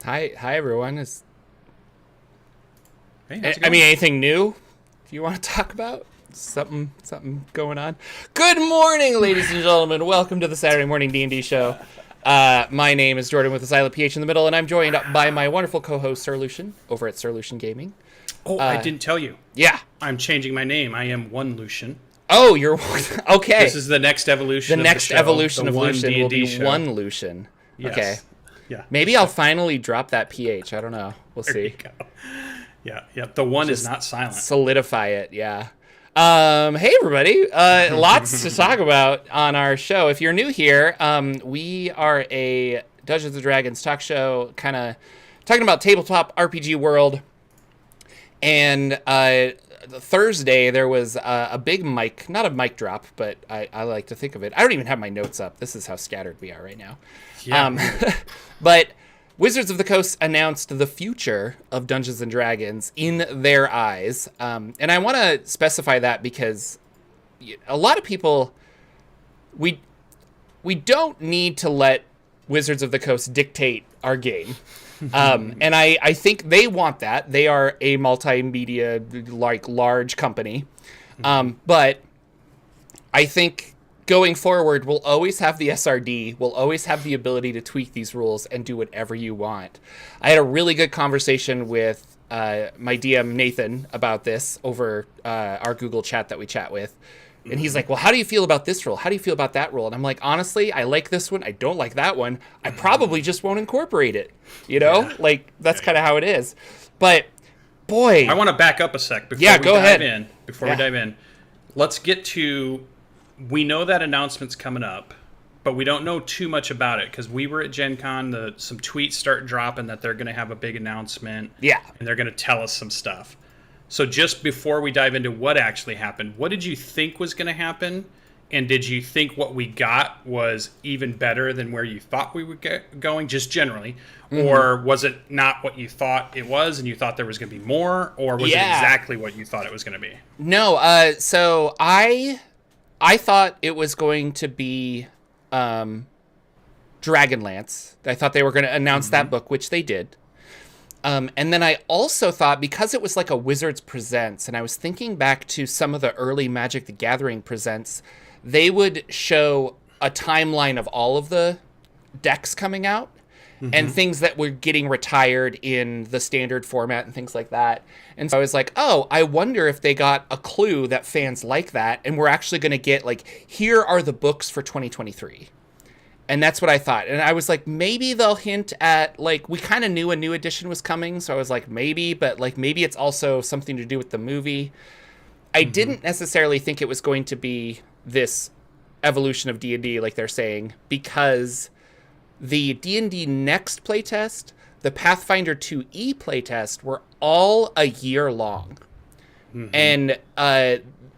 Hi, everyone. Hey, Anything new you want to talk about? Something going on? Good morning, ladies and gentlemen. Welcome to the Saturday morning D&D show. My name is Jordan with a silent PH in the middle, and I'm joined by my wonderful co-host Sir Lucian over at Sir Lucian Gaming. Oh, I didn't tell you. Yeah. I'm changing my name. I am one Lucian. Oh, you're okay. This is the next evolution. The next evolution of Lucian will be show. one Lucian. Yes. Okay. Yeah. Maybe I'll finally drop that PH. I don't know. We'll There see. you go. Yeah. The one is not silent. Solidify it, yeah. Hey everybody, lots to talk about on our show. If you're new here, we are a Dungeons & Dragons talk show, kind of talking about tabletop RPG world. And Thursday there was a big mic, not a mic drop, but I like to think of it. I don't even have my notes up. This is how scattered we are right now. Yeah. But Wizards of the Coast announced the future of Dungeons & Dragons in their eyes. And I want to specify that because a lot of people, we don't need to let Wizards of the Coast dictate our game. And I think they want that. They are a multimedia, large company. But I think going forward, we'll always have the SRD. We'll always have the ability to tweak these rules and do whatever you want. I had a really good conversation with my DM, Nathan, about this over our Google chat that we chat with. And he's like, well, how do you feel about this rule? How do you feel about that rule? And I'm like, honestly, I like this one. I don't like that one. I probably just won't incorporate it. You know, that's kind of how it is. But boy, I want to back up a sec before we go dive ahead. in. We dive in, let's get to. We know that announcement's coming up, but we don't know too much about it because we were at Gen Con. Some tweets start dropping that they're going to have a big announcement. Yeah, and they're going to tell us some stuff. So just before we dive into what actually happened, what did you think was going to happen? And did you think what we got was even better than where you thought we would get going, just generally? Mm-hmm. Or was it not what you thought it was and you thought there was going to be more? Or was it exactly what you thought it was going to be? No, so I thought it was going to be Dragonlance. I thought they were going to announce that book, which they did. And then I also thought, because it was like a Wizards Presents, and I was thinking back to some of the early Magic the Gathering Presents, they would show a timeline of all of the decks coming out and things that were getting retired in the standard format and things like that. And so I was like, oh, I wonder if they got a clue that fans like that, and we're actually going to get, like, here are the books for 2023. And that's what I thought. And I was like, maybe they'll hint at, like, we kind of knew a new edition was coming. So I was like, maybe, but like, maybe it's also something to do with the movie. I didn't necessarily think it was going to be this evolution of D&D, like they're saying, because the D&D Next playtest, the Pathfinder 2E playtest were all a year long. And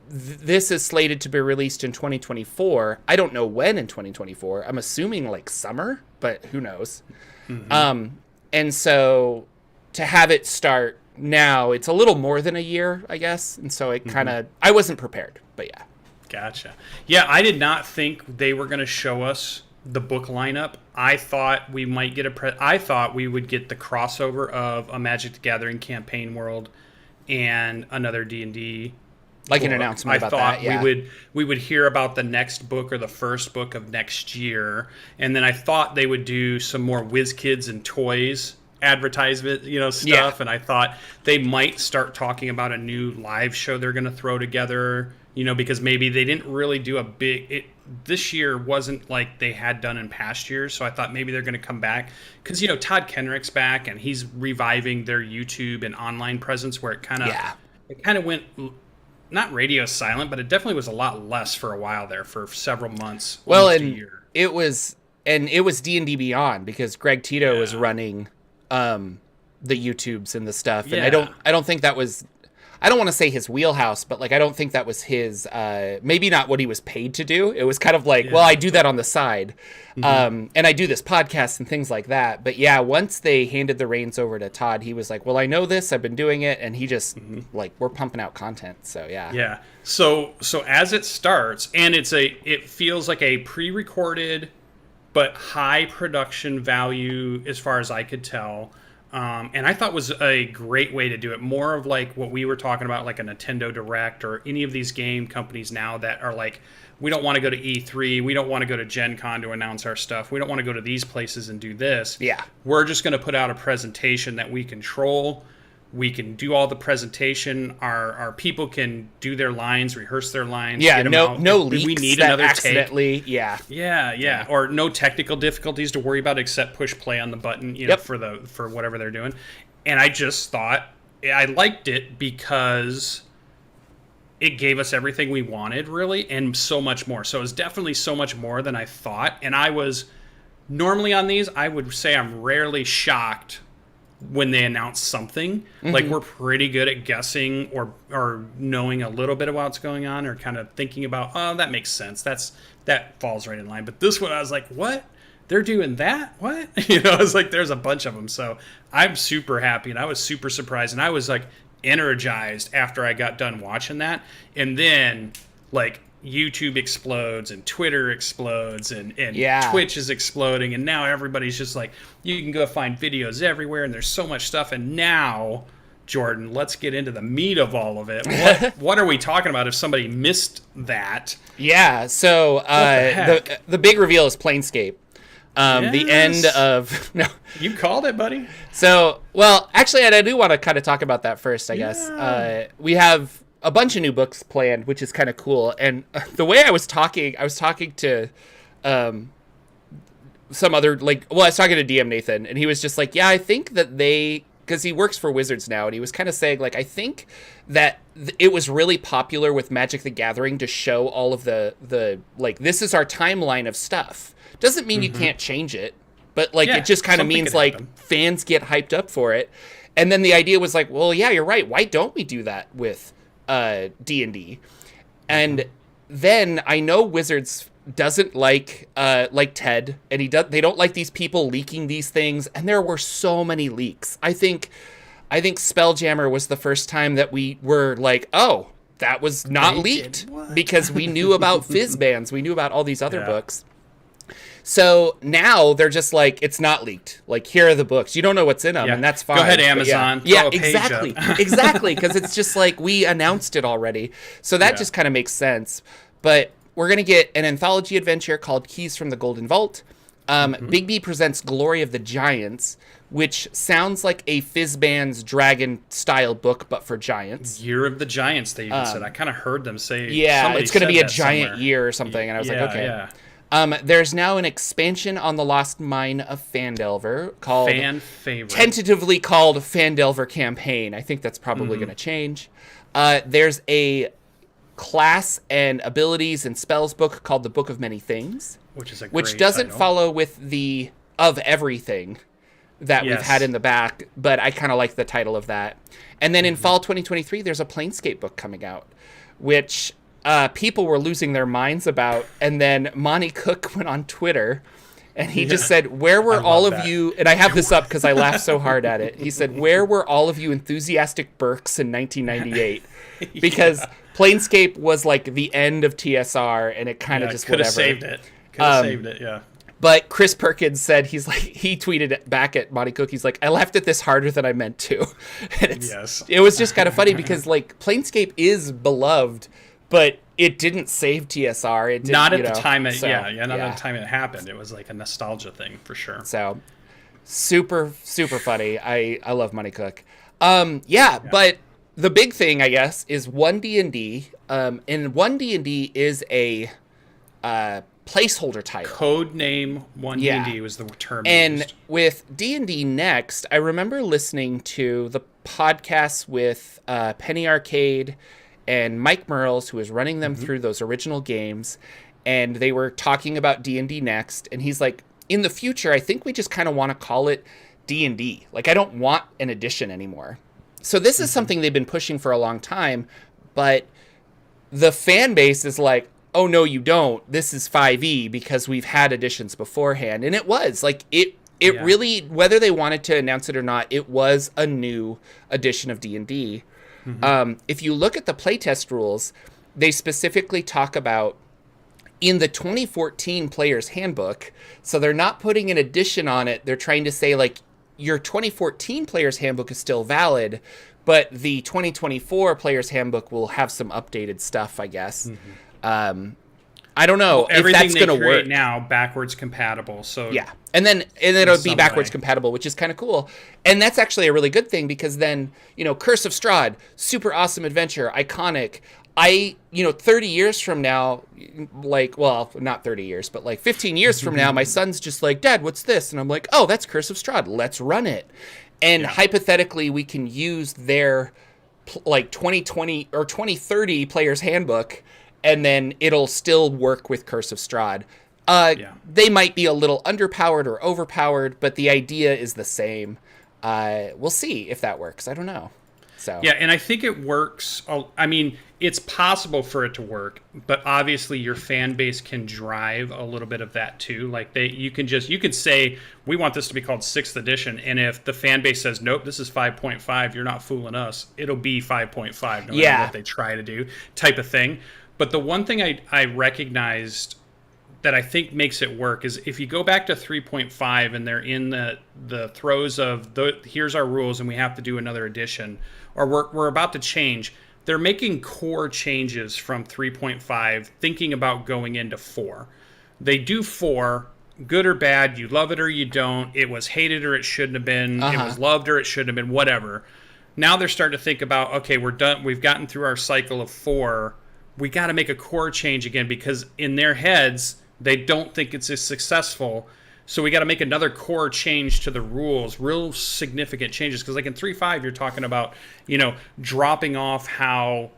this is slated to be released in 2024. I don't know when in 2024. I'm assuming like summer, but who knows? And so to have it start now, it's a little more than a year, I guess. And so it kind of, I wasn't prepared, but yeah. Gotcha. Yeah, I did not think they were going to show us the book lineup. I thought we might get I thought we would get the crossover of a Magic the Gathering campaign world and another D&D. Like an announcement about that, yeah. we would hear about the next book or the first book of next year, and then I thought they would do some more WizKids and toys advertisement, stuff. Yeah. And I thought they might start talking about a new live show they're going to throw together, because maybe they didn't really do a big. This year wasn't like they had done in past years, so I thought maybe they're going to come back because Todd Kenrick's back and he's reviving their YouTube and online presence where it kind of went. Not radio silent, but it definitely was a lot less for a while there for several months. Well, and a year. it was D&D Beyond because Greg Tito was running the YouTubes and the stuff, and I don't think that was. I don't want to say his wheelhouse, but like I don't think that was his. Maybe not what he was paid to do. It was kind of like, well, I do that on the side, and I do this podcast and things like that. But yeah, once they handed the reins over to Todd, he was like, well, I know this. I've been doing it, and he just like we're pumping out content. So yeah. Yeah. So as it starts, and it feels like a pre-recorded but high production value as far as I could tell. And I thought was a great way to do it. More of like what we were talking about, like a Nintendo Direct or any of these game companies now that are like, we don't want to go to E3. We don't want to go to Gen Con to announce our stuff. We don't want to go to these places and do this. Yeah. We're just going to put out a presentation that we control. We can do all the presentation. Our people can do their lines, rehearse their lines. Yeah, no if leaks we need that another accidentally, take. yeah. Yeah. Or no technical difficulties to worry about except push play on the button, you know, for whatever they're doing. And I just thought I liked it because it gave us everything we wanted, really, and so much more. So it was definitely so much more than I thought. And I was normally on these, I would say I'm rarely shocked when they announce something. Like, we're pretty good at guessing or knowing a little bit of what's going on, or kind of thinking about, oh, that makes sense, that falls right in line. But this one, I was like, what, they're doing that? What? You know, it's like there's a bunch of them. So I'm super happy, and I was super surprised, and I was like energized after I got done watching that. And then like YouTube explodes and Twitter explodes and Twitch is exploding, and now everybody's just like, you can go find videos everywhere, and there's so much stuff. And now, Jordan, let's get into the meat of all of it. What are we talking about if somebody missed that? Yeah, so the big reveal is Planescape. The end of... No. You called it, buddy. So, well, actually, I do want to kind of talk about that first, I guess. We have a bunch of new books planned, which is kind of cool. And the way I was talking to some other, like, well, I was talking to DM Nathan, and he was just like, yeah, I think that because he works for Wizards now, and he was kind of saying, like, I think that it was really popular with Magic the Gathering to show all of the like, this is our timeline of stuff. Doesn't mean you can't change it, but, like, it just kind of means, like, fans get hyped up for it. And then the idea was like, well, yeah, you're right. Why don't we do that with D&D? And then I know Wizards doesn't like Ted, and they don't like these people leaking these things, and there were so many leaks. I think Spelljammer was the first time that we were like, oh, that was not leaked, because we knew about Fizzbands, we knew about all these other books. So now they're just like, it's not leaked. Like, here are the books. You don't know what's in them, and that's fine. Go ahead, Amazon. Yeah, exactly. Exactly, because it's just like, we announced it already. So that just kind of makes sense. But we're going to get an anthology adventure called Keys from the Golden Vault. Big B presents Glory of the Giants, which sounds like a Fizzbands Dragon-style book, but for giants. Year of the Giants, they even said. I kind of heard them say. Yeah, it's going to be a giant year or something. And I was like, okay. Yeah. There's now an expansion on the Lost Mine of Phandelver called... Fan favorite. Tentatively called Phandelver Campaign. I think that's probably going to change. There's a class and abilities and spells book called The Book of Many Things. Which doesn't follow with the Of Everything that we've had in the back, but I kind of like the title of that. And then in fall 2023, there's a Planescape book coming out, which... people were losing their minds about, and then Monty Cook went on Twitter, and he just said, where were all of you, and I have this up because I laughed so hard at it, he said, where were all of you enthusiastic Burks in 1998? Because Planescape was like the end of TSR, and it kind of just could have saved it. Could have saved it, yeah. But Chris Perkins said, he tweeted it back at Monty Cook, he's like, I left it this harder than I meant to. And it was just kind of funny because, like, Planescape is beloved, but it didn't save TSR. It didn't, not at the time. At the time it happened. It was like a nostalgia thing for sure. So super, super funny. I love Money Cook. But the big thing, I guess, is 1D&D. And 1D&D is a placeholder title. Code name 1D&D was the term and used. With D&D Next, I remember listening to the podcasts with Penny Arcade and Mike Merles, who was running them through those original games, and they were talking about D&D Next, and he's like, in the future, I think we just kind of want to call it D&D. Like, I don't want an edition anymore. So this is something they've been pushing for a long time, but the fan base is like, oh, no, you don't. This is 5e because we've had editions beforehand. And it was. Like, it really, whether they wanted to announce it or not, it was a new edition of D&D. If you look at the playtest rules, they specifically talk about in the 2014 Player's Handbook. So they're not putting an addition on it. They're trying to say, like, your 2014 Player's Handbook is still valid, but the 2024 Player's Handbook will have some updated stuff, I guess. I don't know if that's going to work now. Backwards compatible, so yeah, and then it'll be backwards compatible, which is kind of cool. And that's actually a really good thing, because then, you know, Curse of Strahd, super awesome adventure, iconic. 30 years from now, like, well, not 30 years, but like 15 years from now, my son's just like, Dad, what's this? And I'm like, oh, that's Curse of Strahd. Let's run it. And hypothetically, we can use their like 2020 or 2030 Player's Handbook, and then it'll still work with Curse of Strahd. They might be a little underpowered or overpowered, but the idea is the same. We'll see if that works. I don't know. So yeah, and I think it works. I mean, it's possible for it to work, but obviously your fan base can drive a little bit of that too. Like you could say, we want this to be called 6th edition, and if the fan base says, nope, this is 5.5, you're not fooling us, it'll be 5.5 no matter what they try to do, type of thing. But the one thing I recognized that I think makes it work is if you go back to 3.5 and they're in the throes of here's our rules and we have to do another edition, or we're about to change, they're making core changes from 3.5, thinking about going into 4. They do 4, good or bad, you love it or you don't, it was hated or it shouldn't have been, it was loved or it shouldn't have been, whatever. Now they're starting to think about, okay, we're done, we've gotten through our cycle of 4, we got to make a core change again, because in their heads, they don't think it's as successful. So we got to make another core change to the rules, real significant changes. Because like in 3.5, you're talking about, you know, dropping off how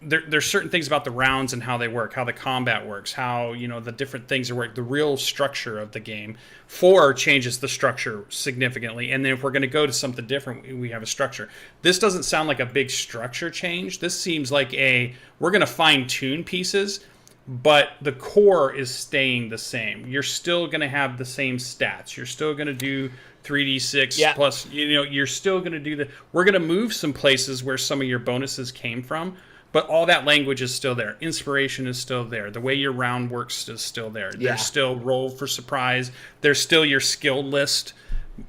there's certain things about the rounds and how they work, how the combat works, how, you know, the different things are work, the real structure of the game. 4 changes the structure significantly. And then if we're going to go to something different, we have a structure. This doesn't sound like a big structure change. This seems like we're going to fine tune pieces, but the core is staying the same. You're still going to have the same stats. You're still going to do 3d6 plus, you know, you're still going to do we're going to move some places where some of your bonuses came from, but all that language is still there. Inspiration is still there. The way your round works is still there. There's still roll for surprise. There's still your skill list.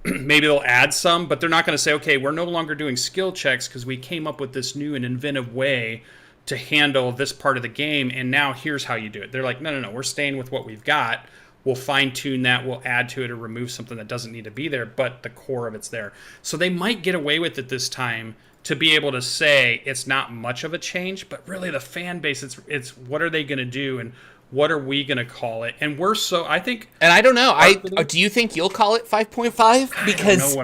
Maybe they'll add some, but they're not going to say, okay, we're no longer doing skill checks because we came up with this new and inventive way to handle this part of the game, and now here's how you do it. They're like, no, we're staying with what we've got. We'll fine-tune that, we'll add to it or remove something that doesn't need to be there, but the core of it's there. So they might get away with it this time to be able to say it's not much of a change, but really the fan base, it's what are they going to do and what are we going to call it? And I think... And I don't know. Do you think you'll call it 5.5? Because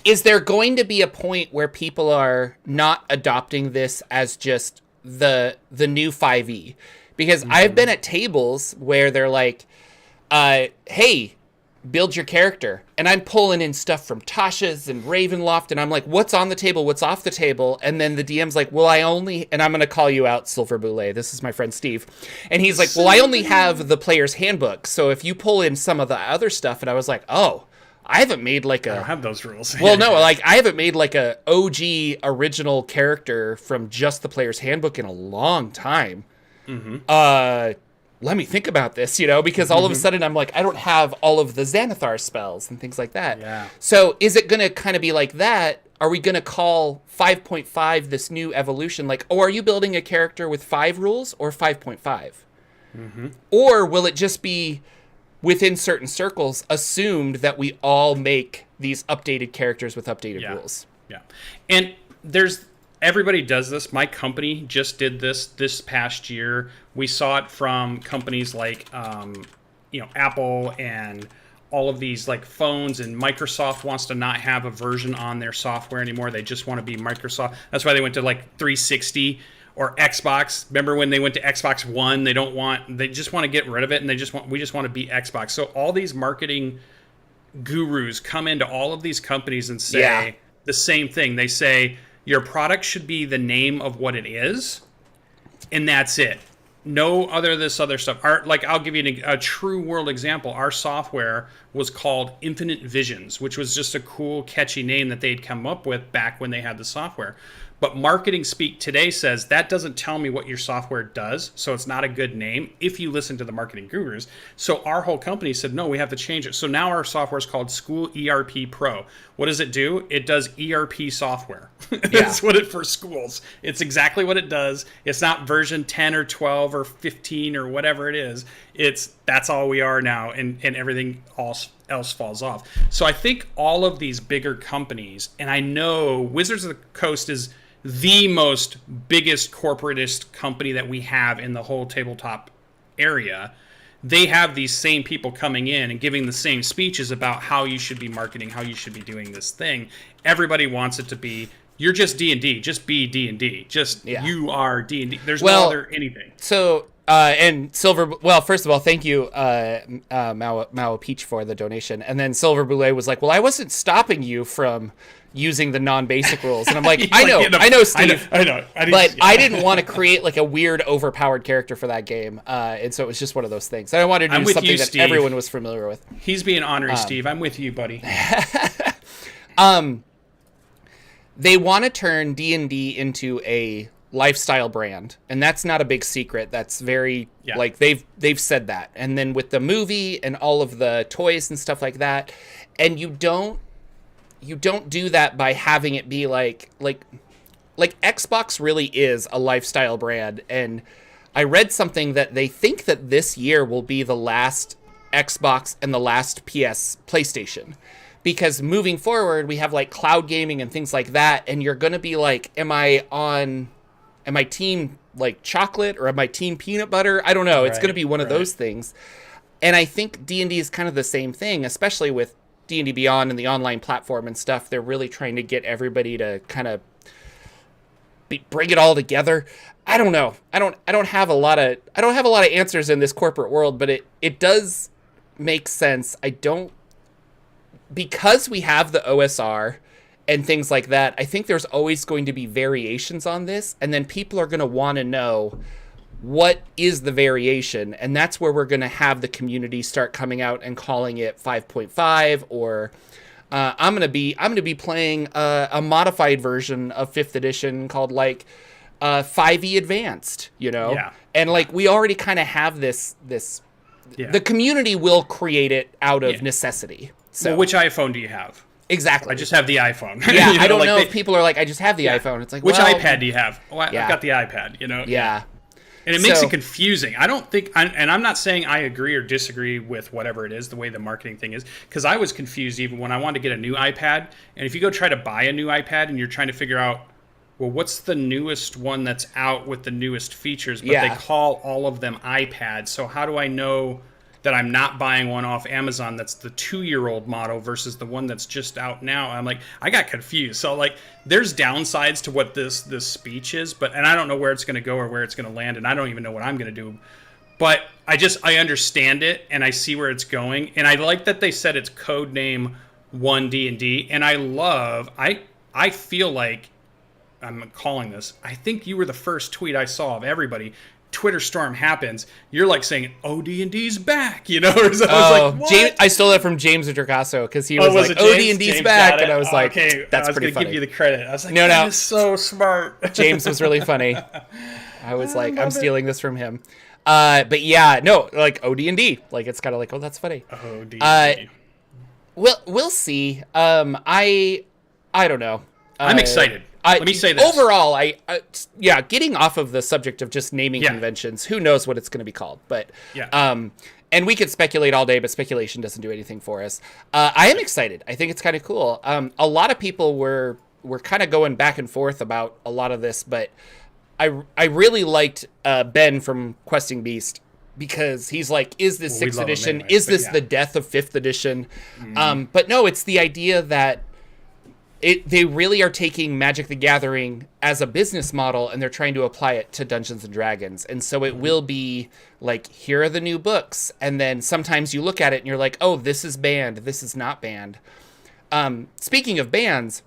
is there going to be a point where people are not adopting this as just the new 5e? Because I've been at tables where they're like, hey, build your character. And I'm pulling in stuff from Tasha's and Ravenloft, and I'm like, what's on the table? What's off the table? And then the DM's like, well, and I'm going to call you out, Silver Boulay. This is my friend Steve. And he's like, well, I only have the Player's Handbook. So if you pull in some of the other stuff, and I was like, oh, I haven't made like I don't have those rules. Well, no, like I haven't made like a OG original character from just the Player's Handbook in a long time. Let me think about this, you know, because all of a sudden I'm like, I don't have all of the Xanathar spells and things like that. Yeah. So is it going to kind of be like that? Are we going to call 5.5 this new evolution? Like, oh, are you building a character with 5 rules or 5.5? Or will it just be within certain circles assumed that we all make these updated characters with updated rules? Yeah. And everybody does this. My company just did this past year. We saw it from companies like, Apple and all of these like phones, and Microsoft wants to not have a version on their software anymore. They just want to be Microsoft. That's why they went to like 360 or Xbox. Remember when they went to Xbox One? They just want to get rid of it, and we just want to be Xbox. So all these marketing gurus come into all of these companies and say the same thing. They say, your product should be the name of what it is, and that's it. No this other stuff. I'll give you a true world example. Our software was called Infinite Visions, which was just a cool, catchy name that they'd come up with back when they had the software. But marketing speak today says that doesn't tell me what your software does, so it's not a good name if you listen to the marketing gurus. So our whole company said, no, we have to change it. So now our software is called School ERP Pro. What does it do? It does ERP software. That's what it for schools. It's exactly what it does. It's not version 10 or 12 or 15 or whatever it is. That's all we are now, and everything else falls off. So I think all of these bigger companies, and I know Wizards of the Coast is the most biggest corporatist company that we have in the whole tabletop area. They have these same people coming in and giving the same speeches about how you should be marketing, how you should be doing this thing. Everybody wants it to be, you're just D&D, just be D&D, you are D&D. There's no other anything. So, and Silver, well, first of all, thank you, Mao Peach, for the donation. And then Silver Boulet was like, well, I wasn't stopping you from using the non-basic rules. And I'm like, I know, Steve. I know. I didn't want to create like a weird, overpowered character for that game. And so it was just one of those things. I wanted to do something that everyone was familiar with. He's being honorary, Steve. I'm with you, buddy. They want to turn D&D into a lifestyle brand, and that's not a big secret. That's very like they've said that. And then with the movie and all of the toys and stuff like that, and you don't do that by having it be like Xbox really is a lifestyle brand. And I read something that they think that this year will be the last Xbox and the last PlayStation. Because moving forward, we have like cloud gaming and things like that, and you're going to be like, am I team like chocolate or am I team peanut butter? I don't know. It's going to be one of those things. And I think D&D is kind of the same thing, especially with D&D Beyond and the online platform and stuff. They're really trying to get everybody to kind of bring it all together. I don't know. I don't have a lot of answers in this corporate world, but it does make sense. Because we have the OSR and things like that, I think there's always going to be variations on this, and then people are going to want to know what is the variation, and that's where we're going to have the community start coming out and calling it 5.5, or I'm going to be playing a modified version of 5th edition called like 5e Advanced, and like we already kind of have this. The community will create it out of necessity. So, well, which iPhone do you have? Exactly. I just have the iPhone. Yeah, I don't know if people are like, I just have the iPhone. It's like, which iPad do you have? Oh, I've got the iPad, Yeah. And it makes it confusing. I don't think, and I'm not saying I agree or disagree with whatever it is, the way the marketing thing is, because I was confused even when I wanted to get a new iPad. And if you go try to buy a new iPad and you're trying to figure out, well, what's the newest one that's out with the newest features? But they call all of them iPads. So how do I know that I'm not buying one off Amazon that's the 2-year-old model versus the one that's just out now? I'm like, I got confused. So like, there's downsides to what this speech is, and I don't know where it's going to go or where it's going to land, and I don't even know what I'm going to do. But I understand it, and I see where it's going, and I like that they said it's code name 1D&D, and I feel like I'm calling this. I think you were the first tweet I saw of everybody. Twitter storm happens, you're like saying, "Oh, D&D's back," Or I was like, what? James, I stole that from James Dracasso because he was like, "Oh, D&D's back," and I was like, okay, "That's pretty funny." I was going to give you the credit. I was like, "No, that is so smart." James was really funny. I was like, "I'm stealing this from him." But yeah, no, like OD&D, like it's kind of like, oh, that's funny. OD&D. We'll see. I don't know. I'm excited. Let me say this. Overall, getting off of the subject of just naming conventions, who knows what it's going to be called. But, and we could speculate all day, but speculation doesn't do anything for us. I am excited. I think it's kind of cool. A lot of people were kind of going back and forth about a lot of this, but I really liked Ben from Questing Beast, because he's like, is this 6th edition? Is this the death of 5th edition? But no, it's the idea that they really are taking Magic the Gathering as a business model, and they're trying to apply it to Dungeons and Dragons. And so it will be like, here are the new books. And then sometimes you look at it and you're like, oh, this is banned. This is not banned. Speaking of bans,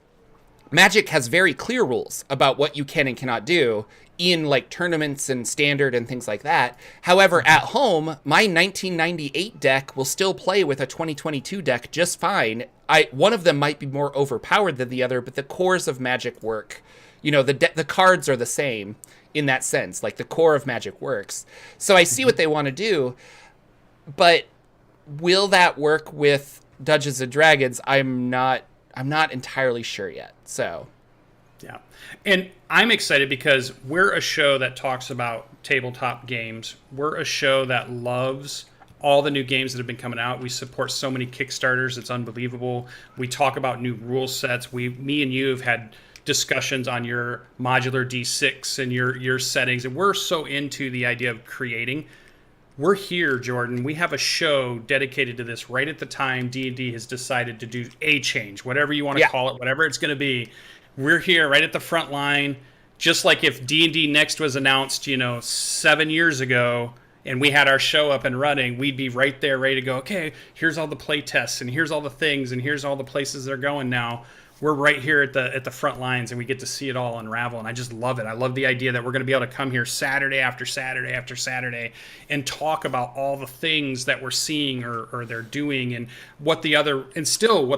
Magic has very clear rules about what you can and cannot do in like tournaments and standard and things like that. However, at home, my 1998 deck will still play with a 2022 deck just fine. One of them might be more overpowered than the other, but the cores of Magic work, the cards are the same in that sense. Like the core of Magic works. So I see what they want to do, but will that work with Dungeons and Dragons? I'm not entirely sure yet. So yeah. And I'm excited because we're a show that talks about tabletop games. We're a show that loves all the new games that have been coming out. We support so many Kickstarters. It's unbelievable. We talk about new rule sets. Me and you have had discussions on your modular D6 and your settings. And we're so into the idea of creating. We're here, Jordan. We have a show dedicated to this right at the time D&D has decided to do a change, whatever you want to call it, whatever it's going to be. We're here right at the front line. Just like if D&D Next was announced, 7 years ago, and we had our show up and running, we'd be right there ready to go, okay, here's all the play tests, and here's all the things, and here's all the places they're going now. We're right here at the front lines, and we get to see it all unravel, and I just love it. I love the idea that we're going to be able to come here Saturday after Saturday after Saturday and talk about all the things that we're seeing or they're doing, and what the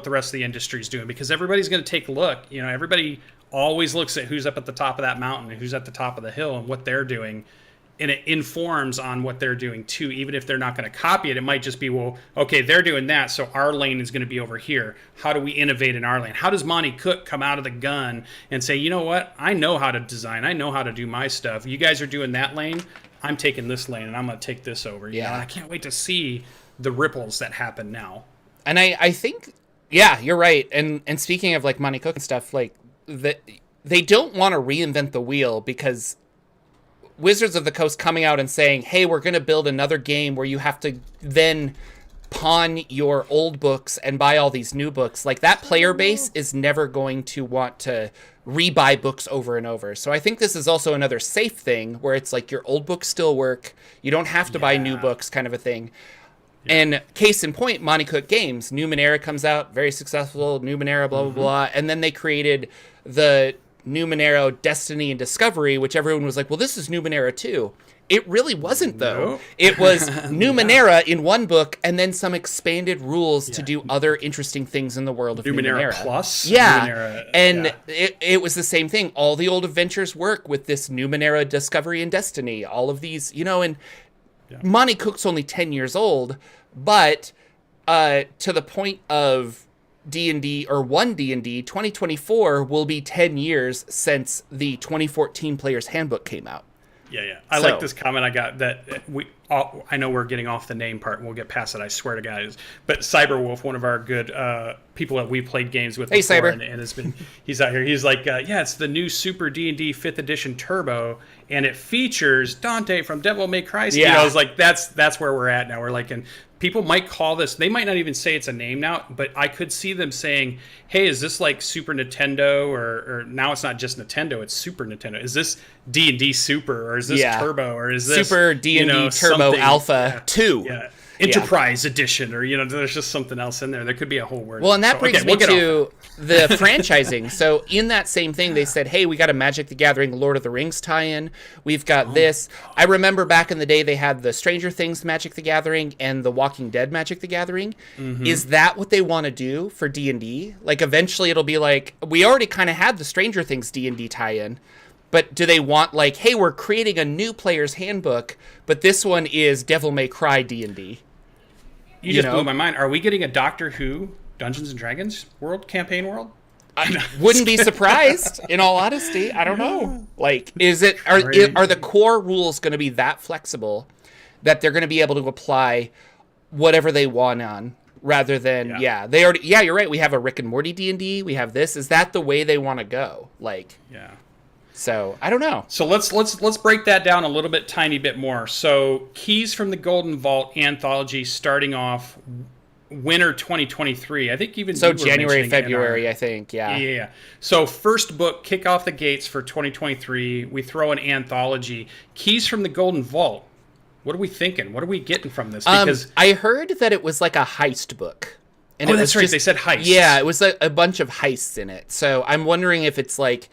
rest of the industry is doing, because everybody's going to take a look. Everybody always looks at who's up at the top of that mountain and who's at the top of the hill and what they're doing. And it informs on what they're doing too. Even if they're not going to copy it, it might just be, well, okay, they're doing that, so our lane is going to be over here. How do we innovate in our lane? How does Monty Cook come out of the gun and say, you know what? I know how to design. I know how to do my stuff. You guys are doing that lane. I'm taking this lane, and I'm going to take this over. I can't wait to see the ripples that happen now. And I think, yeah, you're right. And speaking of like Monty Cook and stuff, like they don't want to reinvent the wheel, because Wizards of the Coast coming out and saying, hey, we're going to build another game where you have to then pawn your old books and buy all these new books. Like, that player base is never going to want to rebuy books over and over. So I think this is also another safe thing where it's like your old books still work. You don't have to buy new books, kind of a thing. Yeah. And case in point, Monty Cook Games, Numenera comes out, very successful, Numenera, blah, blah, blah. And then they created the Numenera Destiny and Discovery, which everyone was like, well, this is Numenera too. It really wasn't, though. No. It was Numenera in one book, and then some expanded rules to do other interesting things in the world of Numenera. Plus? Yeah. Numenera, and it was the same thing. All the old adventures work with this Numenera Discovery and Destiny. All of these, and Monty Cook's only 10 years old, but to the point of D&D, or one D&D, 2024 will be 10 years since the 2014 Player's Handbook came out. Yeah. I like this comment I got that I know we're getting off the name part, and we'll get past it, I swear to God. But Cyberwolf, one of our good people that we played games with before, Cyber. And he's out here. He's like, it's the new Super D&D 5th Edition Turbo, and it features Dante from Devil May Cry. I was like, that's where we're at now. We're like, and people might call this, they might not even say it's a name now, but I could see them saying, hey, is this like Super Nintendo, or now it's not just Nintendo, it's Super Nintendo. Is this D&D Super, or is this Turbo, or is this Super D&D Turbo Alpha 2? Yeah. Enterprise Edition, or there's just something else in there. There could be a whole word. Well, and that brings me to the franchising. So in that same thing, they said, hey, we got a Magic the Gathering Lord of the Rings tie-in. We've got this. I remember back in the day, they had the Stranger Things Magic the Gathering and the Walking Dead Magic the Gathering. Mm-hmm. Is that what they want to do for D&D? Like, eventually it'll be like, we already kind of had the Stranger Things D&D tie-in. But do they want, like, hey, we're creating a new player's handbook, but this one is Devil May Cry D&D? You just blew my mind. Are we getting a Doctor Who Dungeons and Dragons campaign world? I wouldn't be surprised, in all honesty. I don't know. Like, are the core rules going to be that flexible that they're going to be able to apply whatever they want on, rather than you're right. We have a Rick and Morty D&D. We have this. Is that the way they want to go? Like, So I don't know. So let's break that down a little bit, tiny bit more. So Keys from the Golden Vault anthology starting off winter 2023. I think even January, February. I think. Yeah. So first book, kick off the gates for 2023. We throw an anthology. Keys from the Golden Vault. What are we thinking? What are we getting from this? Because I heard that it was like a heist book. And that's right. They said heist. Yeah, it was a bunch of heists in it. So I'm wondering if it's like.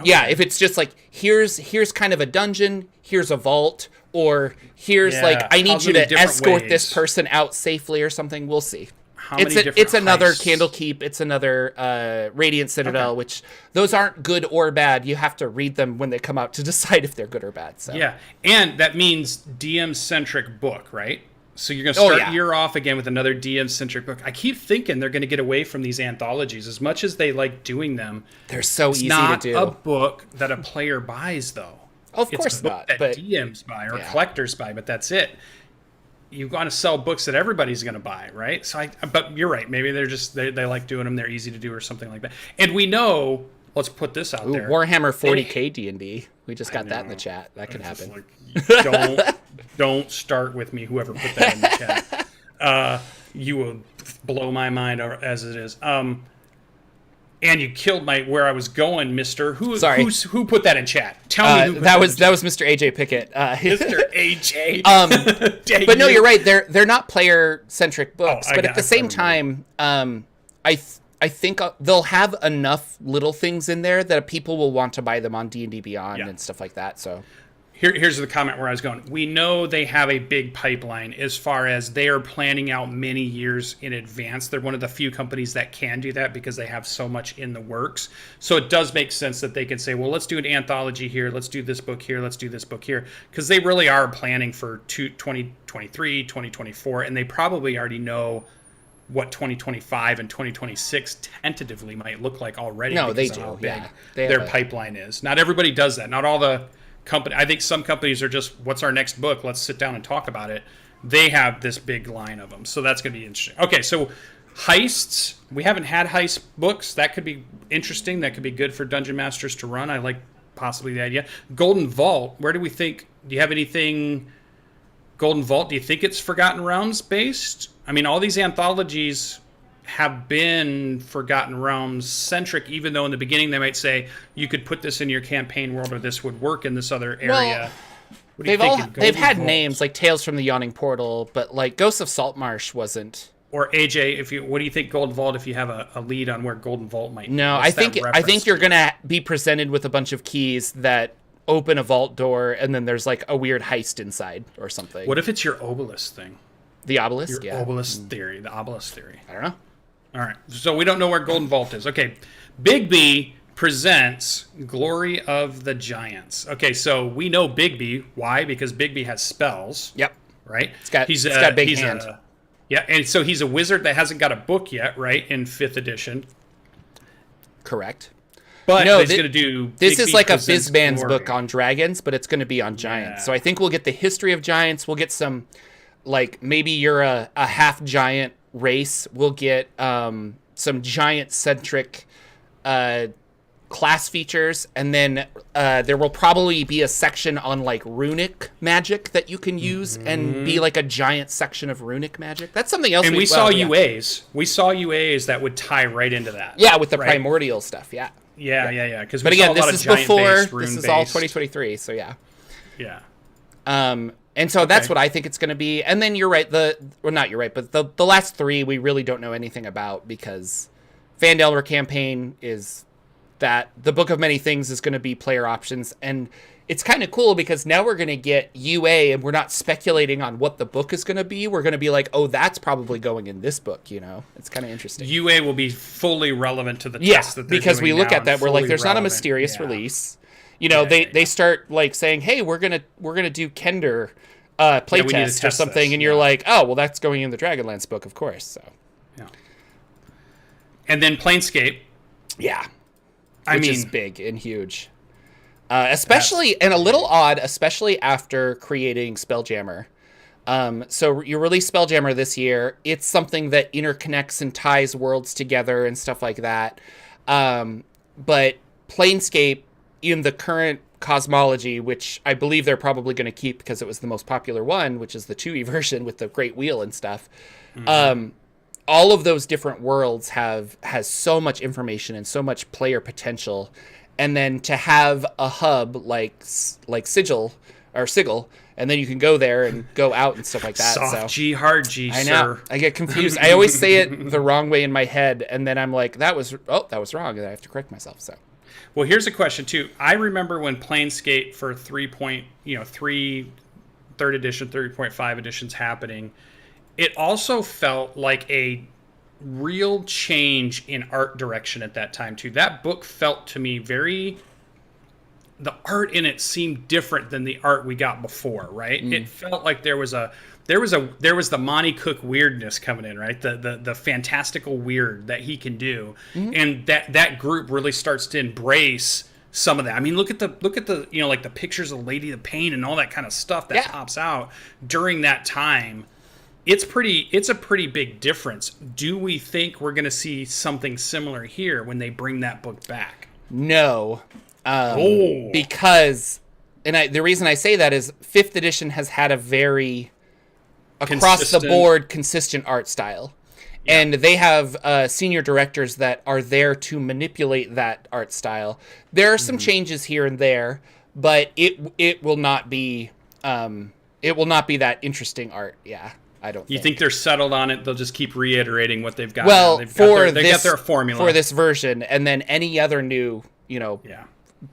Yeah, if it's just like, here's kind of a dungeon, here's a vault, or here's like, I need you to escort this person out safely or something. We'll see. how many different it's another heists. Candlekeep, it's another Radiant Citadel, which those aren't good or bad. You have to read them when they come out to decide if they're good or bad. So Yeah, and that means DM-centric book, right? So you're going to start year off again with another DM-centric book. I keep thinking they're going to get away from these anthologies. As much as they like doing them, they're so easy to do. It's not a book that a player buys, though. Of course it's a book not. that But DMs buy or collectors buy, but that's it. You want to sell books that everybody's going to buy, right? So, but you're right. Maybe they're just they like doing them. They're easy to do or something like that. And we know. Let's put this out there. Warhammer 40K D&D. We just got that in the chat. That could happen. Don't start with me. Whoever put that in the chat, you will blow my mind as it is. And you killed where I was going, Mister. Who put that in chat? Tell me. That was Mr. AJ Pickett. Mr. AJ. But no, you're right. They're not player centric books. But at the same time, I think they'll have enough little things in there that people will want to buy them on D&D Beyond and stuff like that. So here's the comment where I was going. We know they have a big pipeline as far as they are planning out many years in advance. They're one of the few companies that can do that because they have so much in the works. So it does make sense that they can say, well, let's do an anthology here. Let's do this book here. Let's do this book here. Because they really are planning for 2023, 2024, and they probably already know what 2025 and 2026 tentatively might look like already. No, they do. How big their pipeline is. Not everybody does that. Not all the company. I think some companies are just, what's our next book? Let's sit down and talk about it. They have this big line of them. So that's going to be interesting. Okay, so heists. We haven't had heist books. That could be interesting. That could be good for Dungeon Masters to run. I like possibly the idea. Golden Vault. Where do we think? Do you have anything? Golden Vault, do you think it's Forgotten Realms based? I mean, all these anthologies have been Forgotten Realms centric, even though in the beginning they might say you could put this in your campaign world or this would work in this other area. Well, they've had names like Tales from the Yawning Portal, but like Ghosts of Saltmarsh wasn't. Or AJ, what do you think Golden Vault? If you have a lead on where Golden Vault might. No, I think you're gonna be presented with a bunch of keys that open a vault door, and then there's like a weird heist inside or something. What if it's your obelisk thing? The obelisk, obelisk theory, the obelisk theory. I don't know. All right, so we don't know where Golden Vault is. Okay, Big B presents Glory of the Giants. Okay, so we know Big B. Why? Because Big B has spells. Yep. Right? He's got a big hand. And so he's a wizard that hasn't got a book yet, right, in 5th edition. Correct. But he's going to do... This is like a Fizban's book on dragons, but it's going to be on giants. So I think we'll get the history of giants. We'll get some, like, maybe you're a half-giant race. We'll get some giant-centric class features. And then there will probably be a section on, like, runic magic that you can use and be, like, a giant section of runic magic. That's something else. And we saw UAs. We saw UAs that would tie right into that. Yeah, with the primordial stuff, Yeah. But again, this is before. This is all 2023. So yeah. And so that's what I think it's going to be. And then you're right. Not you're right, but the last three we really don't know anything about because Phandelver campaign is that the Book of Many Things is going to be player options, and it's kind of cool because now we're going to get UA and we're not speculating on what the book is going to be. We're going to be like, oh, that's probably going in this book, you know? It's kind of interesting. UA will be fully relevant to the test that they're because doing we look now at that, we're like, there's not a mysterious release. You know, they start like saying, hey, we're going to do Kender playtest or something, and you're like, oh, well, that's going in the Dragonlance book, of course. So. Yeah. And then Planescape. Yeah. Which is big and huge. Especially, and a little odd, especially after creating Spelljammer. So you release Spelljammer this year. It's something that interconnects and ties worlds together and stuff like that. But Planescape, in the current cosmology, which I believe they're probably going to keep because it was the most popular one, which is the 2e version with the Great Wheel and stuff. All of those different worlds has so much information and so much player potential. And then to have a hub like Sigil, and then you can go there and go out and stuff like that. Soft G, hard G, I know. Sir. I get confused. I always say it the wrong way in my head, and then I'm like, that was wrong, and I have to correct myself. So, well, here's a question too. I remember when Planescape for 3.3 3rd edition, 3.5 editions happening. It also felt like a real change in art direction at that time too. That book felt to me the art in it seemed different than the art we got before, right? It felt like there was the Monty Cook weirdness coming in, right? The fantastical weird that he can do, and that group really starts to embrace some of that. I mean, look at the like the pictures of Lady of Pain and all that kind of stuff that pops out during that time. It's a pretty big difference. Do we think we're going to see something similar here when they bring that book back? No. Because, the reason I say that is 5th edition has had a very across the board consistent art style. Yeah. And they have senior directors that are there to manipulate that art style. There are some changes here and there, but it will not be that interesting art. Yeah. I don't. You think they're settled on it? They'll just keep reiterating what they've got. Well, they've got their formula for this version, and then any other new,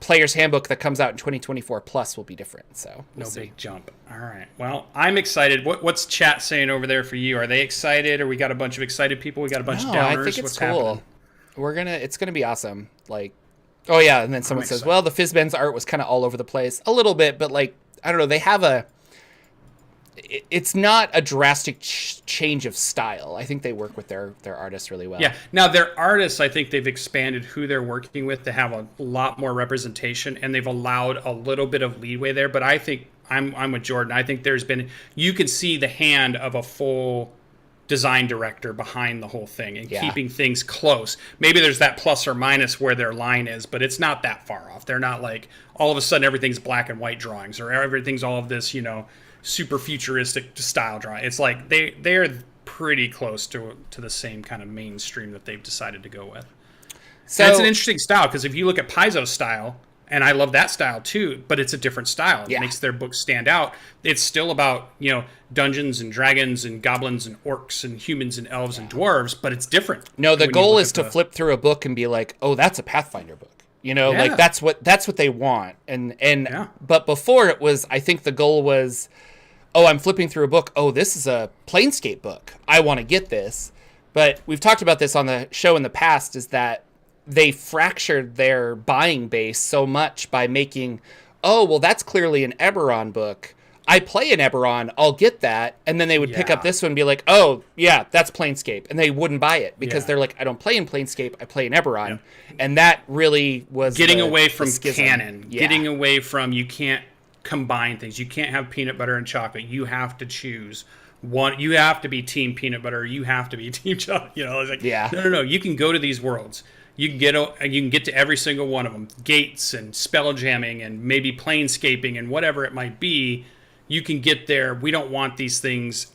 player's handbook that comes out in 2024 plus will be different. So no big jump. All right. Well, I'm excited. What's chat saying over there for you? Are they excited, or we got a bunch of excited people? We got a bunch of downers. I think it's cool. Happening? It's gonna be awesome. Like, oh yeah, and then someone says, well, the Fizzben's art was kind of all over the place a little bit, but like I don't know, they have it's not a drastic change of style. I think they work with their artists really well. Yeah. Now, their artists, I think they've expanded who they're working with to have a lot more representation, and they've allowed a little bit of leeway there. But I think I'm with Jordan. I think you can see the hand of a full design director behind the whole thing and keeping things close. Maybe there's that plus or minus where their line is, but it's not that far off. They're not like all of a sudden everything's black and white drawings or everything's all of this, super futuristic style drawing. It's like they're pretty close to the same kind of mainstream that they've decided to go with. So and it's an interesting style because if you look at Paizo's style, and I love that style too, but it's a different style. It makes their books stand out. It's still about Dungeons and Dragons and goblins and orcs and humans and elves and dwarves, but it's different. No, the goal is to flip through a book and be like, oh, that's a Pathfinder book. Like that's what they want. But before it was, I think the goal was, oh, I'm flipping through a book. Oh, this is a Planescape book. I want to get this. But we've talked about this on the show in the past, is that they fractured their buying base so much by making, oh, well, that's clearly an Eberron book. I play an Eberron. I'll get that. And then they would pick up this one and be like, oh, yeah, that's Planescape. And they wouldn't buy it because they're like, I don't play in Planescape. I play in Eberron. Yeah. And that really was getting away from canon. Yeah. Getting away from, you can't combine things. You can't have peanut butter and chocolate. You have to choose one. You have to be team peanut butter. You have to be team chocolate. It's like, no. You can go to these worlds. You can get to every single one of them. Gates and spell jamming and maybe planescaping and whatever it might be. You can get there. We don't want these things.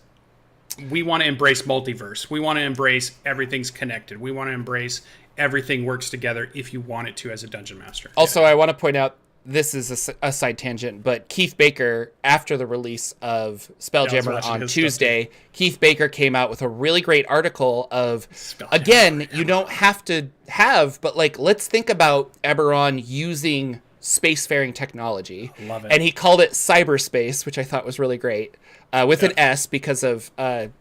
We want to embrace multiverse. We want to embrace everything's connected. We want to embrace everything works together if you want it to as a dungeon master. Also, I want to point out, this is a side tangent, but Keith Baker, after the release of Spelljammer on Tuesday, Keith Baker came out with a really great article of, again, you don't have to have, but like, let's think about Eberron using spacefaring technology. Love it. And he called it cyberspace, which I thought was really great, with an S because of because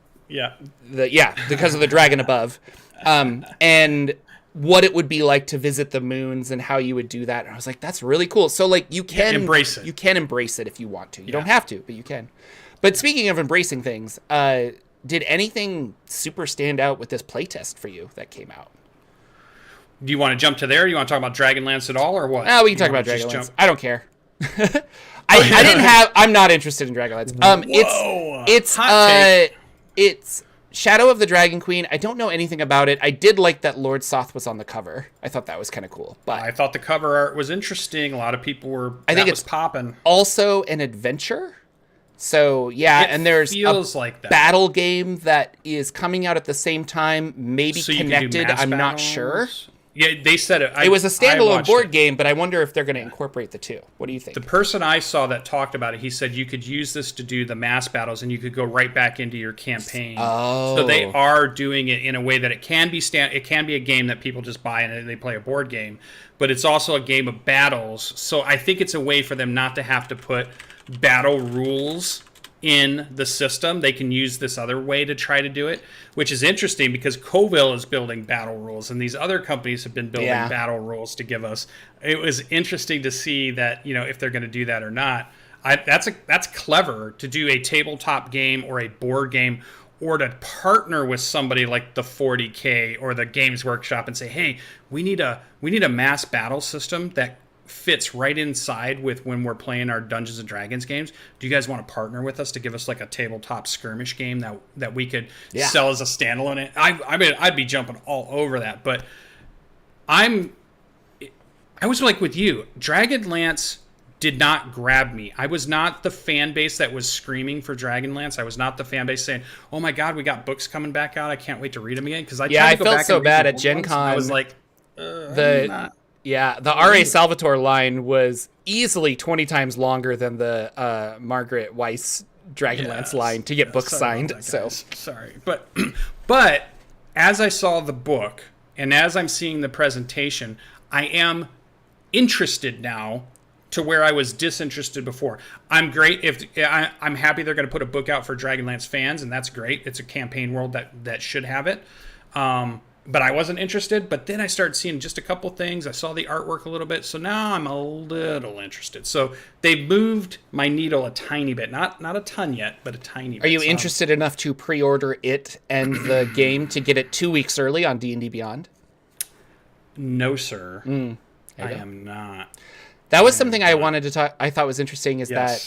of the dragon above, and what it would be like to visit the moons and how you would do that. And I was like, that's really cool. So like you can embrace it. You can embrace it if you want to. You don't have to, but you can. But speaking of embracing things, did anything super stand out with this playtest for you that came out? Do you want to jump to there? Or do you want to talk about Dragonlance at all, or what? We can talk about Dragonlance. I don't care. I'm not interested in Dragonlance. It's Shadow of the Dragon Queen. I don't know anything about it. I did like that Lord Soth was on the cover. I thought that was kind of cool. But I thought the cover art was interesting. A lot of people were. I think it's popping. Also an adventure. So and there's a battle game that is coming out at the same time, maybe connected. I'm not sure. Yeah, they said it. It was a standalone board game, but I wonder if they're going to incorporate the two. What do you think? The person I saw that talked about it, he said you could use this to do the mass battles, and you could go right back into your campaign. Oh. So they are doing it in a way that it can be it can be a game that people just buy and they play a board game, but it's also a game of battles. So I think it's a way for them not to have to put battle rules in the system. They can use this other way to try to do it, which is interesting because Coville is building battle rules and these other companies have been building battle rules to give us. It was interesting to see that, if they're going to do that or not. That's clever to do a tabletop game or a board game, or to partner with somebody like the 40K or the Games Workshop and say, hey, we need a mass battle system that fits right inside with when we're playing our Dungeons and Dragons games. Do you guys want to partner with us to give us like a tabletop skirmish game that we could sell as a standalone? I mean, I'd be jumping all over that. But I was like with you, Dragonlance did not grab me. I was not the fan base that was screaming for Dragonlance. I was not the fan base saying, "Oh my God, we got books coming back out. I can't wait to read them again." Because I felt so bad at Gen Con. I was like, the R.A. Salvatore line was easily 20 times longer than the Margaret Weiss Dragonlance line to get books signed. So sorry, but as I saw the book and as I'm seeing the presentation, I am interested now to where I was disinterested before. I'm happy they're going to put a book out for Dragonlance fans, and that's great. It's a campaign world that should have it. But I wasn't interested. But then I started seeing just a couple things. I saw the artwork a little bit, so now I'm a little interested. So they've moved my needle a tiny bit, not a ton yet, but a tiny bit. Are you interested enough to pre-order it and the game to get it 2 weeks early on D&D Beyond? No, sir. I am not. That was something I wanted to talk. I thought was interesting is that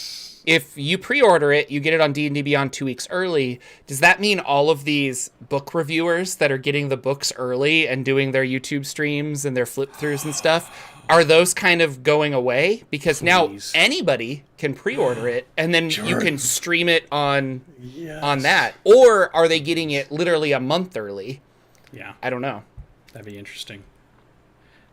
if you pre-order it, you get it on D&D Beyond 2 weeks early. Does that mean all of these book reviewers that are getting the books early and doing their YouTube streams and their flip throughs and stuff, are those kind of going away? Because now anybody can pre-order it and then you can stream it on that. Or are they getting it literally a month early? Yeah. I don't know. That'd be interesting.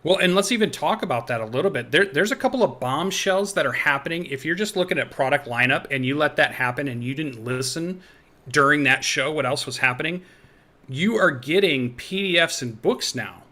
Well, and let's even talk about that a little bit. There's a couple of bombshells that are happening. If you're just looking at product lineup and you let that happen and you didn't listen during that show what else was happening, you are getting PDFs and books now.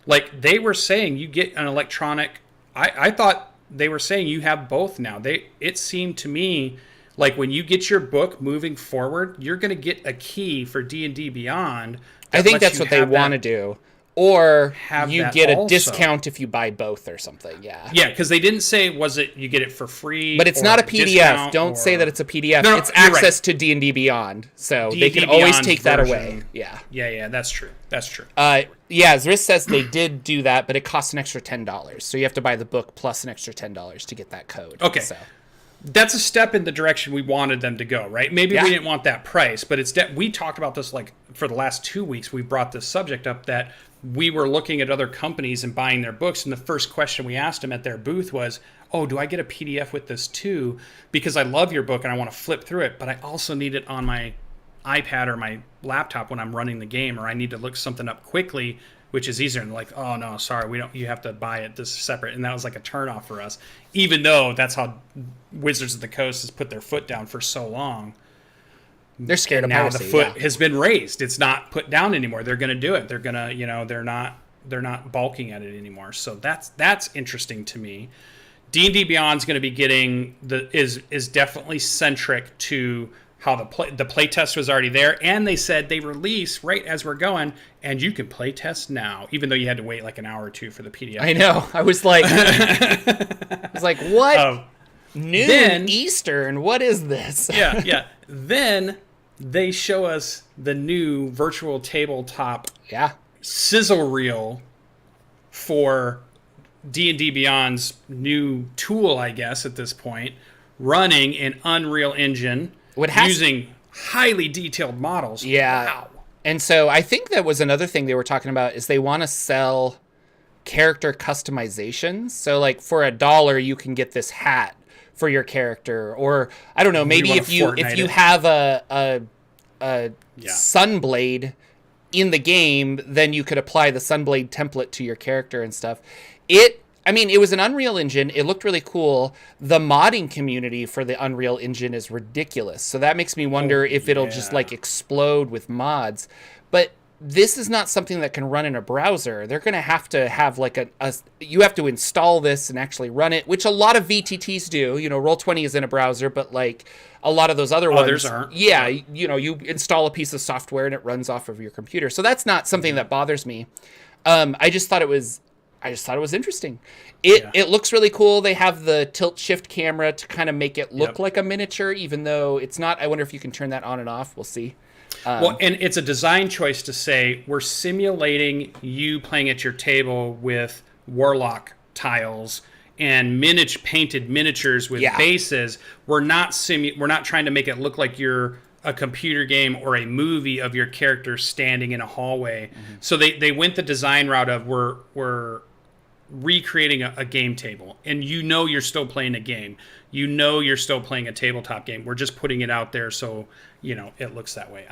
Like they were saying, you get an electronic. I thought they were saying you have both now. It seemed to me like when you get your book moving forward, you're going to get a key for D&D Beyond. I think that's what they want to do. Or you get a discount if you buy both or something, Yeah, because they didn't say, was it you get it for free? But it's not a PDF. Don't say that it's a PDF. No, it's access to D&D Beyond. So they can always take that away. Yeah, that's true. Zris says they did do that, but it costs an extra $10. So you have to buy the book plus an extra $10 to get that code. Okay. So that's a step in the direction we wanted them to go, right? Maybe we didn't want that price, but we talked about this like for the last 2 weeks. We brought this subject up that we were looking at other companies and buying their books, and the first question we asked them at their booth was, "Oh, do I get a PDF with this too? Because I love your book and I want to flip through it, but I also need it on my iPad or my laptop when I'm running the game, or I need to look something up quickly." Which is easier. And like, oh no, sorry, you have to buy it. This is separate. And that was like a turnoff for us, even though that's how Wizards of the Coast has put their foot down for so long. They're scared of now piracy. The foot has been raised. It's not put down anymore. They're going to do it. They're going to, they're not balking at it anymore. So that's interesting to me. D&D Beyond is going to be getting is definitely centric to how the playtest was already there, and they said they release right as we're going, and you can playtest now, even though you had to wait like an hour or two for the PDF. I know. I was like, what? Noon Eastern? What is this? Yeah. Then they show us the new virtual tabletop sizzle reel for D&D Beyond's new tool, I guess, at this point, running in Unreal Engine. Using highly detailed models. Yeah. Wow. And so I think that was another thing they were talking about is they want to sell character customizations. So like for $1 you can get this hat for your character, or I don't know, maybe if you have a Sunblade in the game, then you could apply the Sunblade template to your character and stuff. It was an Unreal Engine. It looked really cool. The modding community for the Unreal Engine is ridiculous. So that makes me wonder if it'll just like explode with mods. But this is not something that can run in a browser. They're going to have like you have to install this and actually run it, which a lot of VTTs do. You know, Roll20 is in a browser, but like a lot of those others aren't. Yeah, you know, you install a piece of software and it runs off of your computer. So that's not something that bothers me. I just thought it was interesting. It looks really cool. They have the tilt shift camera to kind of make it look like a miniature, even though it's not. I wonder if you can turn that on and off. We'll see. Well, and it's a design choice to say we're simulating you playing at your table with Warlock tiles and painted miniatures with bases. We're not trying to make it look like you're a computer game or a movie of your character standing in a hallway. Mm-hmm. So they went the design route of we're recreating a game table, and you know you're still playing a game. You know you're still playing a tabletop game. We're just putting it out there so, you know, it looks that way.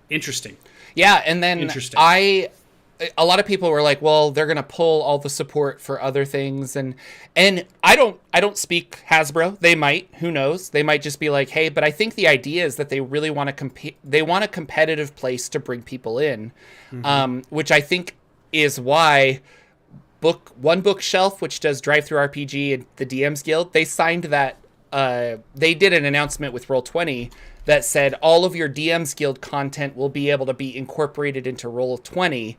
Interesting. Yeah, and then a lot of people were like, well, they're going to pull all the support for other things, and I don't speak Hasbro. They might, who knows? They might just be like, hey, but I think the idea is that they really want to compete. They want a competitive place to bring people in, which I think is why One Bookshelf, which does Drive-Thru RPG and the DMs Guild, they signed that. They did an announcement with Roll20 that said all of your DMs Guild content will be able to be incorporated into Roll20.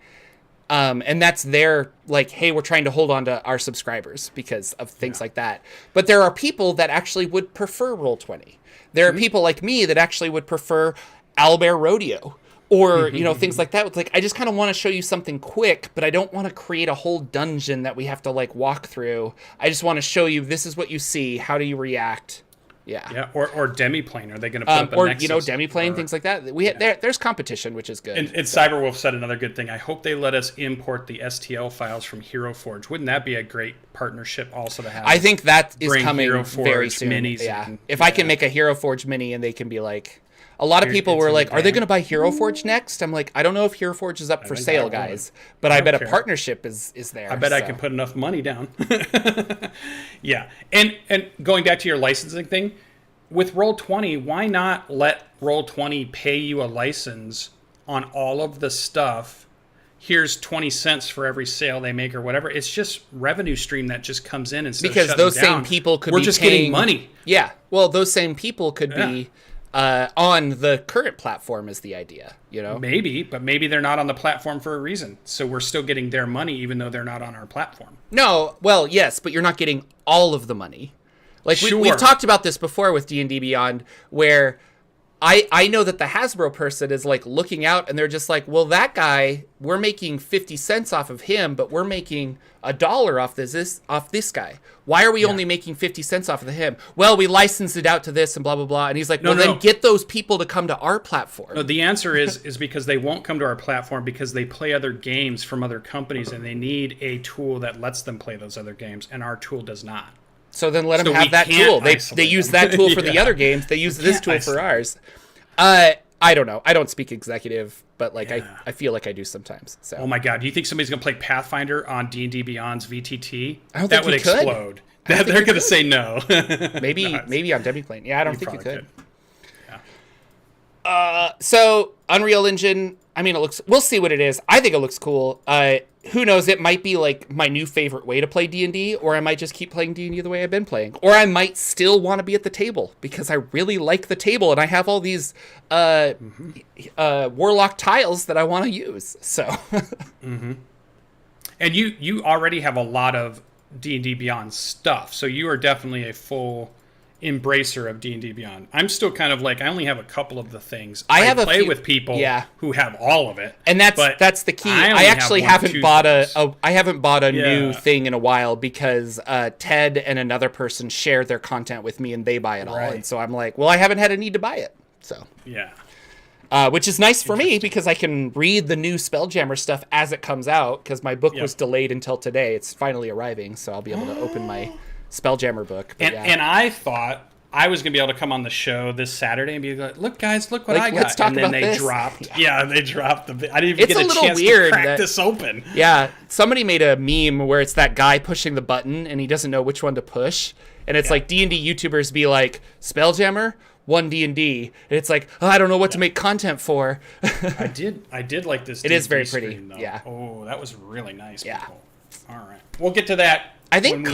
And that's their, like, hey, we're trying to hold on to our subscribers because of things like that. But there are people that actually would prefer Roll20. There are people like me that actually would prefer Owlbear Rodeo or, you know, things like that. It's like, I just kind of want to show you something quick, but I don't want to create a whole dungeon that we have to, like, walk through. I just want to show you, this is what you see. How do you react? Yeah. Or Demiplane. Are they going to put up a or Nexus? You know, Demiplane, things like that. There's competition, which is good. And Cyberwolf said another good thing. I hope they let us import the STL files from Hero Forge. Wouldn't that be a great partnership also to have? I think that is coming Hero Forge very soon. Minis. Yeah. If I can make a Hero Forge mini and they can be like, a lot of people were like, are they going to buy Hero Forge next? I'm like, I don't know if Hero Forge is up for sale, guys, but I bet a partnership is there. I bet I can put enough money down. Yeah. And going back to your licensing thing, with Roll20, why not let Roll20 pay you a license on all of the stuff? Here's 20 cents for every sale they make or whatever. It's just revenue stream that just comes in instead because of shutting those down. Same people could We're be just paying, getting money. Yeah. Well, those same people could be on the current platform is the idea, you know? Maybe, but maybe they're not on the platform for a reason. So we're still getting their money even though they're not on our platform. No, well, yes, but you're not getting all of the money. Like, we've talked about this before with D&D Beyond, where I know that the Hasbro person is, like, looking out, and they're just like, well, that guy, we're making 50 cents off of him, but we're making $1 off this guy. Why are we only making 50 cents off of him? Well, we licensed it out to this and blah, blah, blah. And he's like, then get those people to come to our platform. No, the answer is because they won't come to our platform because they play other games from other companies, and they need a tool that lets them play those other games, and our tool does not. So then let them have that tool. They use that tool for the other games. They use this tool for ours. I don't know. I don't speak executive, but like I feel like I do sometimes. So. Oh my God! Do you think somebody's gonna play Pathfinder on D&D Beyond's VTT? I don't that think would explode. They're gonna say no. maybe on Demiplane. Yeah, I don't think you could. Yeah. So Unreal Engine. I mean, we'll see what it is. I think it looks cool. Who knows? It might be like my new favorite way to play D&D, or I might just keep playing D&D the way I've been playing, or I might still want to be at the table because I really like the table and I have all these Warlock tiles that I want to use. So, And you already have a lot of D&D Beyond stuff, so you are definitely a full embracer of D&D Beyond. I'm still kind of like, I only have a couple of the things. I play with people who have all of it, and that's the key. I actually haven't bought a new thing in a while because Ted and another person share their content with me and they buy it all, and so I'm like, well, I haven't had a need to buy it. So which is nice for me because I can read the new Spelljammer stuff as it comes out because my book was delayed until today. It's finally arriving, so I'll be able to open my Spelljammer book. And I thought I was going to be able to come on the show this Saturday and be like, look, guys, look what I got. Let's talk and then about they this. dropped. They dropped I didn't even get a chance to crack this open. Yeah, somebody made a meme where it's that guy pushing the button and he doesn't know which one to push. And it's like D&D YouTubers be like, Spelljammer? one D&D. And it's like, oh, I don't know what to make content for. I did like this. It is very screen, pretty. though. Yeah. Oh, that was really nice. Yeah. People. All right. We'll get to that. I think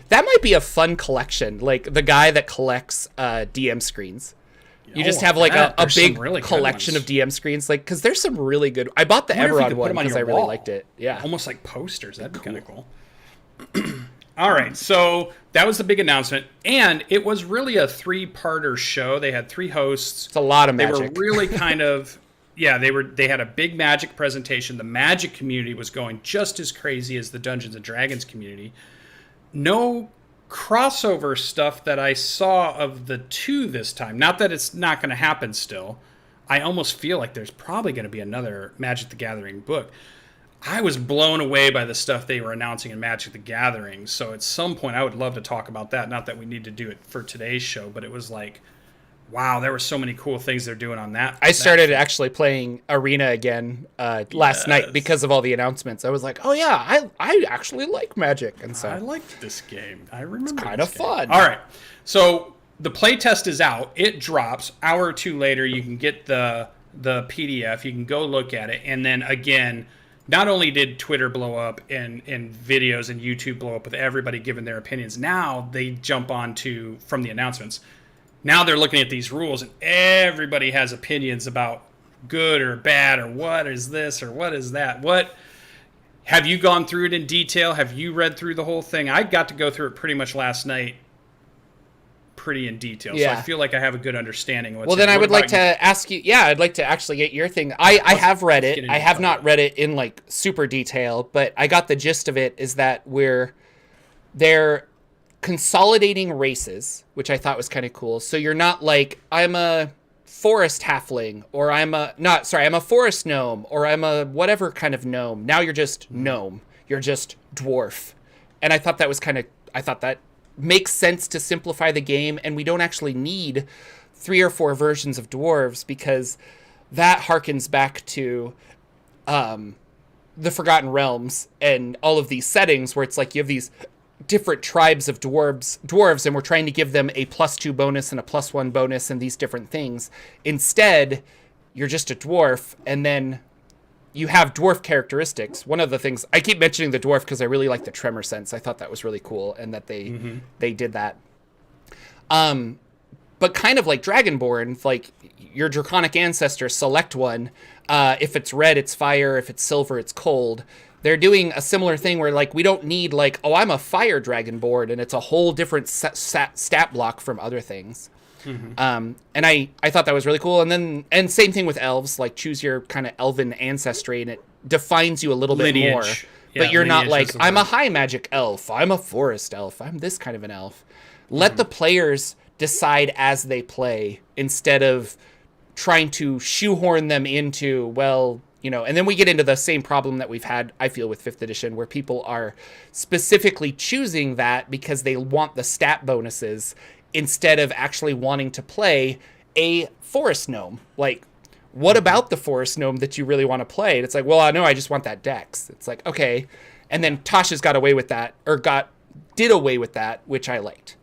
that might be a fun collection. Like the guy that collects DM screens. You just have like a big really collection of DM screens, like because there's some really good. I bought the Eberron one because I really liked it. Yeah, almost like posters. That'd be kind of cool. All right, so that was the big announcement, and it was really a 3-parter show. They had 3 hosts. It's a lot of magic. They were really kind of They had a big Magic presentation. The Magic community was going just as crazy as the Dungeons and Dragons community. No crossover stuff that I saw of the 2 this time. Not that it's not going to happen still. I almost feel like there's probably going to be another Magic the Gathering book. I was blown away by the stuff they were announcing in Magic the Gathering. So at some point I would love to talk about that. Not that we need to do it for today's show, but it was like, wow, there were so many cool things they're doing on that. I started actually playing Arena again last night because of all the announcements. I was like, oh yeah, I actually like Magic. And so I liked this game. I remember it's kind of fun. All right. So the playtest is out. It drops. Hour or 2 later, you can get the PDF. You can go look at it. And then again, not only did Twitter blow up and videos and YouTube blow up with everybody giving their opinions, now they jump on to, from the announcements, now they're looking at these rules and everybody has opinions about good or bad or what is this or what is that. What have you gone through it in detail? Have you read through the whole thing? I got to go through it pretty much last night, pretty in detail. Yeah. So I feel like I have a good understanding. Well, then I would like to ask you. Yeah, I'd like to actually get your thing. I have read it. I have not read it in like super detail, but I got the gist of it. Is that they're consolidating races, which I thought was kind of cool. So you're not like, I'm a forest halfling, or I'm a forest gnome, or I'm a whatever kind of gnome. Now you're just gnome. You're just dwarf. And I thought that makes sense to simplify the game, and we don't actually need 3 or 4 versions of dwarves, because that harkens back to the Forgotten Realms and all of these settings where it's like you have these different tribes of dwarves, and we're trying to give them a +2 bonus and a +1 bonus and these different things. Instead, you're just a dwarf, and then you have dwarf characteristics. One of the things, I keep mentioning the dwarf because I really like the tremor sense. I thought that was really cool, and that they did that. But kind of like Dragonborn, like your draconic ancestor, select one. If it's red, it's fire. If it's silver, it's cold. They're doing a similar thing where, like, we don't need, like, oh, I'm a fire dragonborn, and it's a whole different stat block from other things. And I thought that was really cool. And same thing with elves, like, choose your kind of elven ancestry, and it defines you a little bit more. Yeah, but you're not like, I'm a high magic elf, I'm a forest elf, I'm this kind of an elf. Let the players decide as they play, instead of trying to shoehorn them into, well, you know, and then we get into the same problem that we've had, I feel, with 5th edition, where people are specifically choosing that because they want the stat bonuses instead of actually wanting to play a forest gnome. Like, what about the forest gnome that you really want to play? And it's like, well, no, I just want that dex. It's like, okay. And then Tasha's got away with that, or did away with that, which I liked.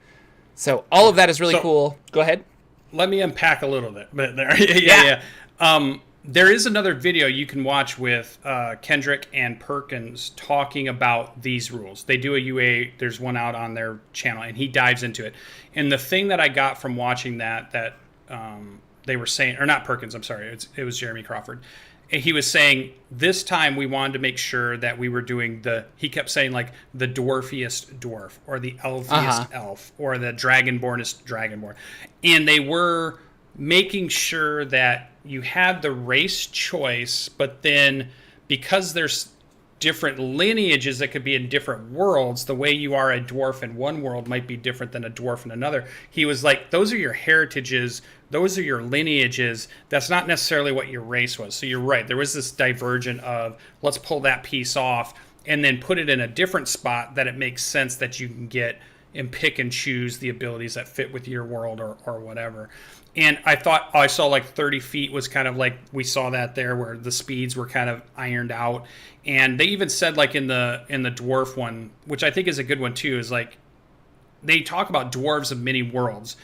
So all of that is really cool. Go ahead. Let me unpack a little bit there. Yeah. There is another video you can watch with Kendrick and Perkins talking about these rules. They do a UA. There's one out on their channel, and he dives into it. And the thing that I got from watching that they were saying, or not Perkins, I'm sorry, it was Jeremy Crawford. And he was saying this time we wanted to make sure that we were doing he kept saying like the dwarfiest dwarf, or the elfiest elf, or the dragonbornest dragonborn. And they were making sure that you had the race choice, but then because there's different lineages that could be in different worlds, the way you are a dwarf in one world might be different than a dwarf in another. He was like, those are your heritages, those are your lineages, that's not necessarily what your race was. So you're right, there was this divergent of, let's pull that piece off and then put it in a different spot that it makes sense that you can get and pick and choose the abilities that fit with your world or whatever. And I thought I saw like 30 feet was kind of like, we saw that there where the speeds were kind of ironed out. And they even said like in the dwarf one, which I think is a good one too, is like they talk about dwarves of many worlds.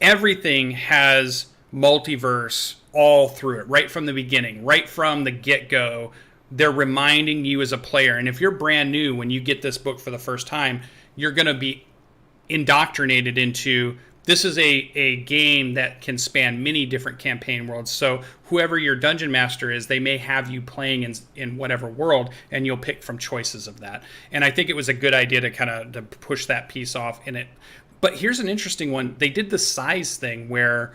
everything has multiverse all through it, right from the beginning, right from the get-go. They're reminding you as a player. And if you're brand new, when you get this book for the first time, you're going to be indoctrinated into, this is a game that can span many different campaign worlds. So whoever your dungeon master is, they may have you playing in whatever world, and you'll pick from choices of that. And I think it was a good idea to kind of to push that piece off in it. But here's an interesting one. They did the size thing where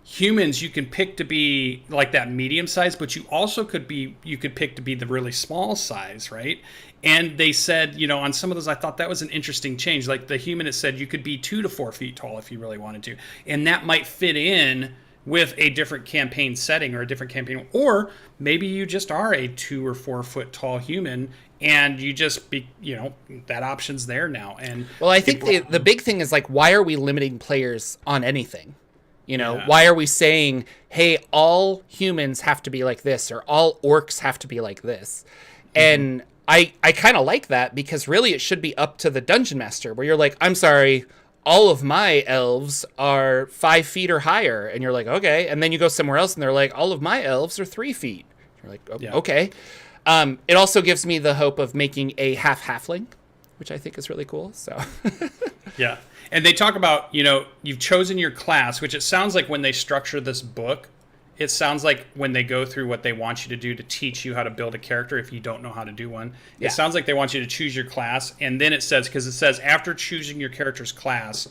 humans you can pick to be like that medium size, but you could pick to be the really small size, right? And they said, on some of those, I thought that was an interesting change. Like the human, it said you could be 2 to 4 feet tall if you really wanted to, and that might fit in with a different campaign setting or a different campaign. Or maybe you just are a 2 or 4 foot tall human, and you just be, that option's there now. And well, I think the big thing is like, why are we limiting players on anything? Yeah. Why are we saying, hey, all humans have to be like this, or all orcs have to be like this? And I kind of like that, because really it should be up to the dungeon master, where you're like, I'm sorry, all of my elves are 5 feet or higher. And you're like, okay. And then you go somewhere else and they're like, all of my elves are 3 feet. You're like, oh, Yeah. okay. It also gives me the hope of making a half-halfling, which I think is really cool. So Yeah. And they talk about, you've chosen your class, which it sounds like when they structure this book, it sounds like when they go through what they want you to do to teach you how to build a character if you don't know how to do one. Yeah. It sounds like they want you to choose your class. And then it says after choosing your character's class,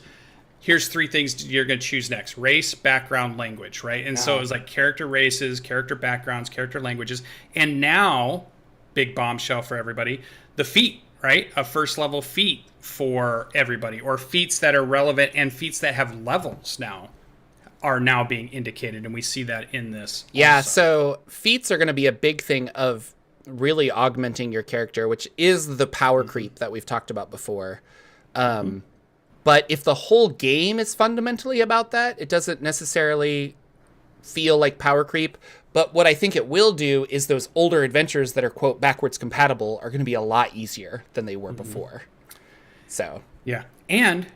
here's 3 things you're going to choose next: race, background, language, right? And so it was like character races, character backgrounds, character languages. And now, big bombshell for everybody, the feat, right? A first level feat for everybody, or feats that are relevant, and feats that have levels now are now being indicated. And we see that in this. Yeah, also. so feats are going to be a big thing of really augmenting your character, which is the power creep that we've talked about before. But if the whole game is fundamentally about that, it doesn't necessarily feel like power creep. But what I think it will do is those older adventures that are, quote, backwards compatible are going to be a lot easier than they were before. So yeah, and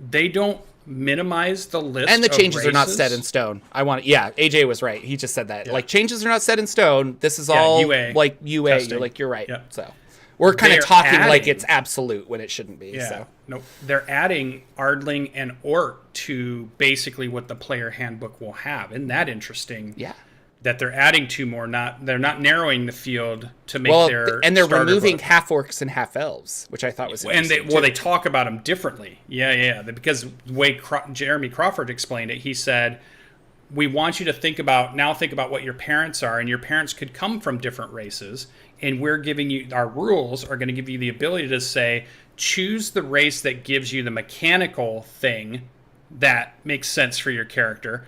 they don't minimize the list, and the changes of are not races. set in stone. AJ was right. He just said that. Like, changes are not set in stone. This is all UA like UA. testing. You're like, you're right. Yeah. So we're kind of They're talking like adding- it's absolute when it shouldn't be. Yeah, So no, they're adding Ardling and Orc to basically what the player handbook will have. Isn't that interesting? yeah. That they're adding 2 more. They're not narrowing the field to make Well, their and they're starter removing book. half orcs and half elves, which I thought was And interesting. they talk about them differently. Yeah. Because the way Jeremy Crawford explained it, he said, we want you to think about what your parents are, and your parents could come from different races, and we're giving you, our rules are going to give you the ability to say, choose the race that gives you the mechanical thing that makes sense for your character,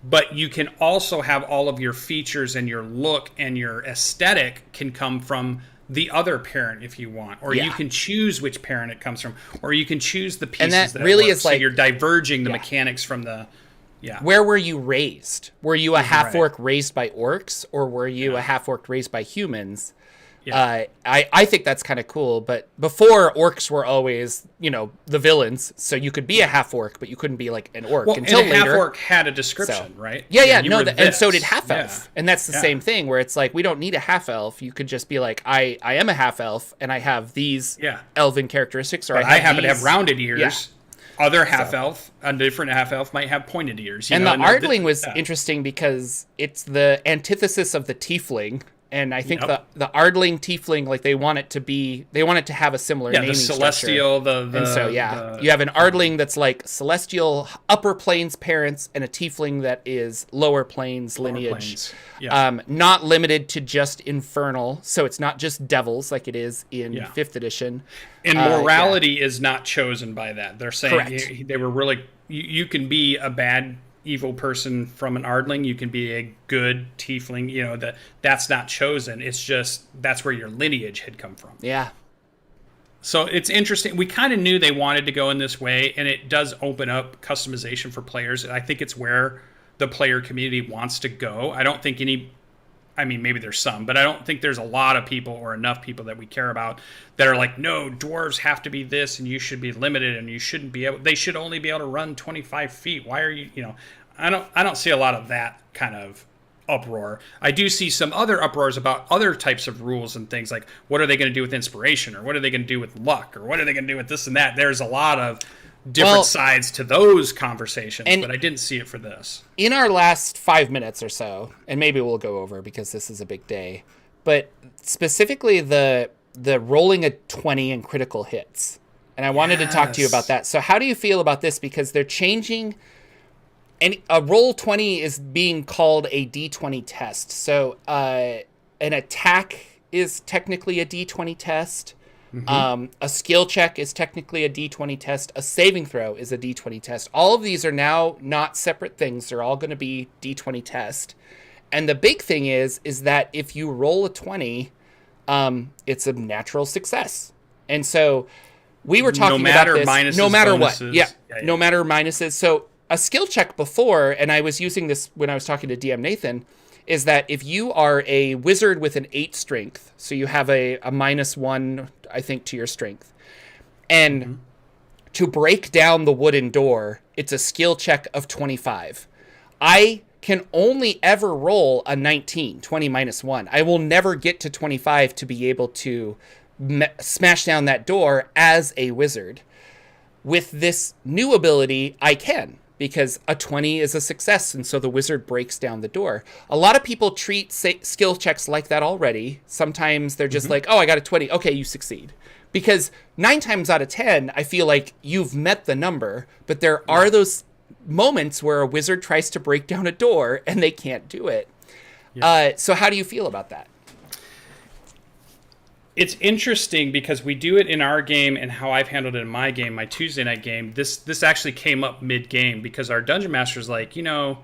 but you can also have all of your features and your look and your aesthetic can come from the other parent if you want, or you can choose which parent it comes from, or you can choose the pieces that that really it works. is So like- you're diverging the mechanics from the Where were you raised? Were you a half orc Right. raised by orcs, or were you a half orc raised by humans? Yeah. I think that's kind of cool. But before, orcs were always, the villains. So you could be a half orc, but you couldn't be like an orc until and a later. half orc had a description, right? Yeah, you no, were and so did this. half elf, Yeah. and that's the same thing. Where it's like, we don't need a half elf. You could just be like, I am a half elf, and I have these elven characteristics, or But I happen to have rounded ears. Yeah. Other half elf, a different half elf might have pointed ears. And the Ardling was interesting because it's the antithesis of the tiefling. And I think the Ardling tiefling, like they want it to have a similar naming the celestial, structure. And so you have an Ardling that's like celestial upper planes parents, and a tiefling that is lower planes lineage. Not limited to just infernal, so it's not just devils like it is in 5th edition. And morality is not chosen by that. They're saying Correct. they were really, you can be a bad evil person from an Ardling, you can be a good tiefling, that's not chosen. It's just that's where your lineage had come from. Yeah. So it's interesting. We kind of knew they wanted to go in this way, and it does open up customization for players. I think it's where the player community wants to go. I don't think I mean, maybe there's some, but I don't think there's a lot of people or enough people that we care about that are like, no, dwarves have to be this, and you should be limited, and you shouldn't be able. They should only be able to run 25 feet. Why are you? You know, I don't see a lot of that kind of uproar. I do see some other uproars about other types of rules and things like what are they going to do with inspiration, or what are they going to do with luck, or what are they going to do with this and that. There's a lot of different sides to those conversations, but I didn't see it for this. In our last 5 minutes or so, and maybe we'll go over because this is a big day, but specifically the rolling a 20 and critical hits. And I wanted to talk to you about that. So how do you feel about this? Because they're changing, and a roll 20 is being called a D20 test. So an attack is technically a D20 test. A skill check is technically a D20 test. A saving throw is a D20 test. All of these are now not separate things. They're all going to be D20 test. And the big thing is that if you roll a 20, it's a natural success. And so we were talking about this. No matter what. Yeah. No matter minuses. So a skill check before, and I was using this when I was talking to DM Nathan, is that if you are a wizard with an 8 strength, so you have a -1, I think, to your strength, and to break down the wooden door, it's a skill check of 25. I can only ever roll a 19, 20 -1. I will never get to 25 to be able to smash down that door as a wizard. With this new ability, I can, because a 20 is a success, and so the wizard breaks down the door. A lot of people treat skill checks like that already. Sometimes they're just like, oh, I got a 20. Okay, you succeed. Because 9 times out of 10, I feel like you've met the number, but there are those moments where a wizard tries to break down a door and they can't do it. So how do you feel about that? It's interesting because we do it in our game, and how I've handled it in my game, my Tuesday night game. This actually came up mid-game because our Dungeon Master's like, you know,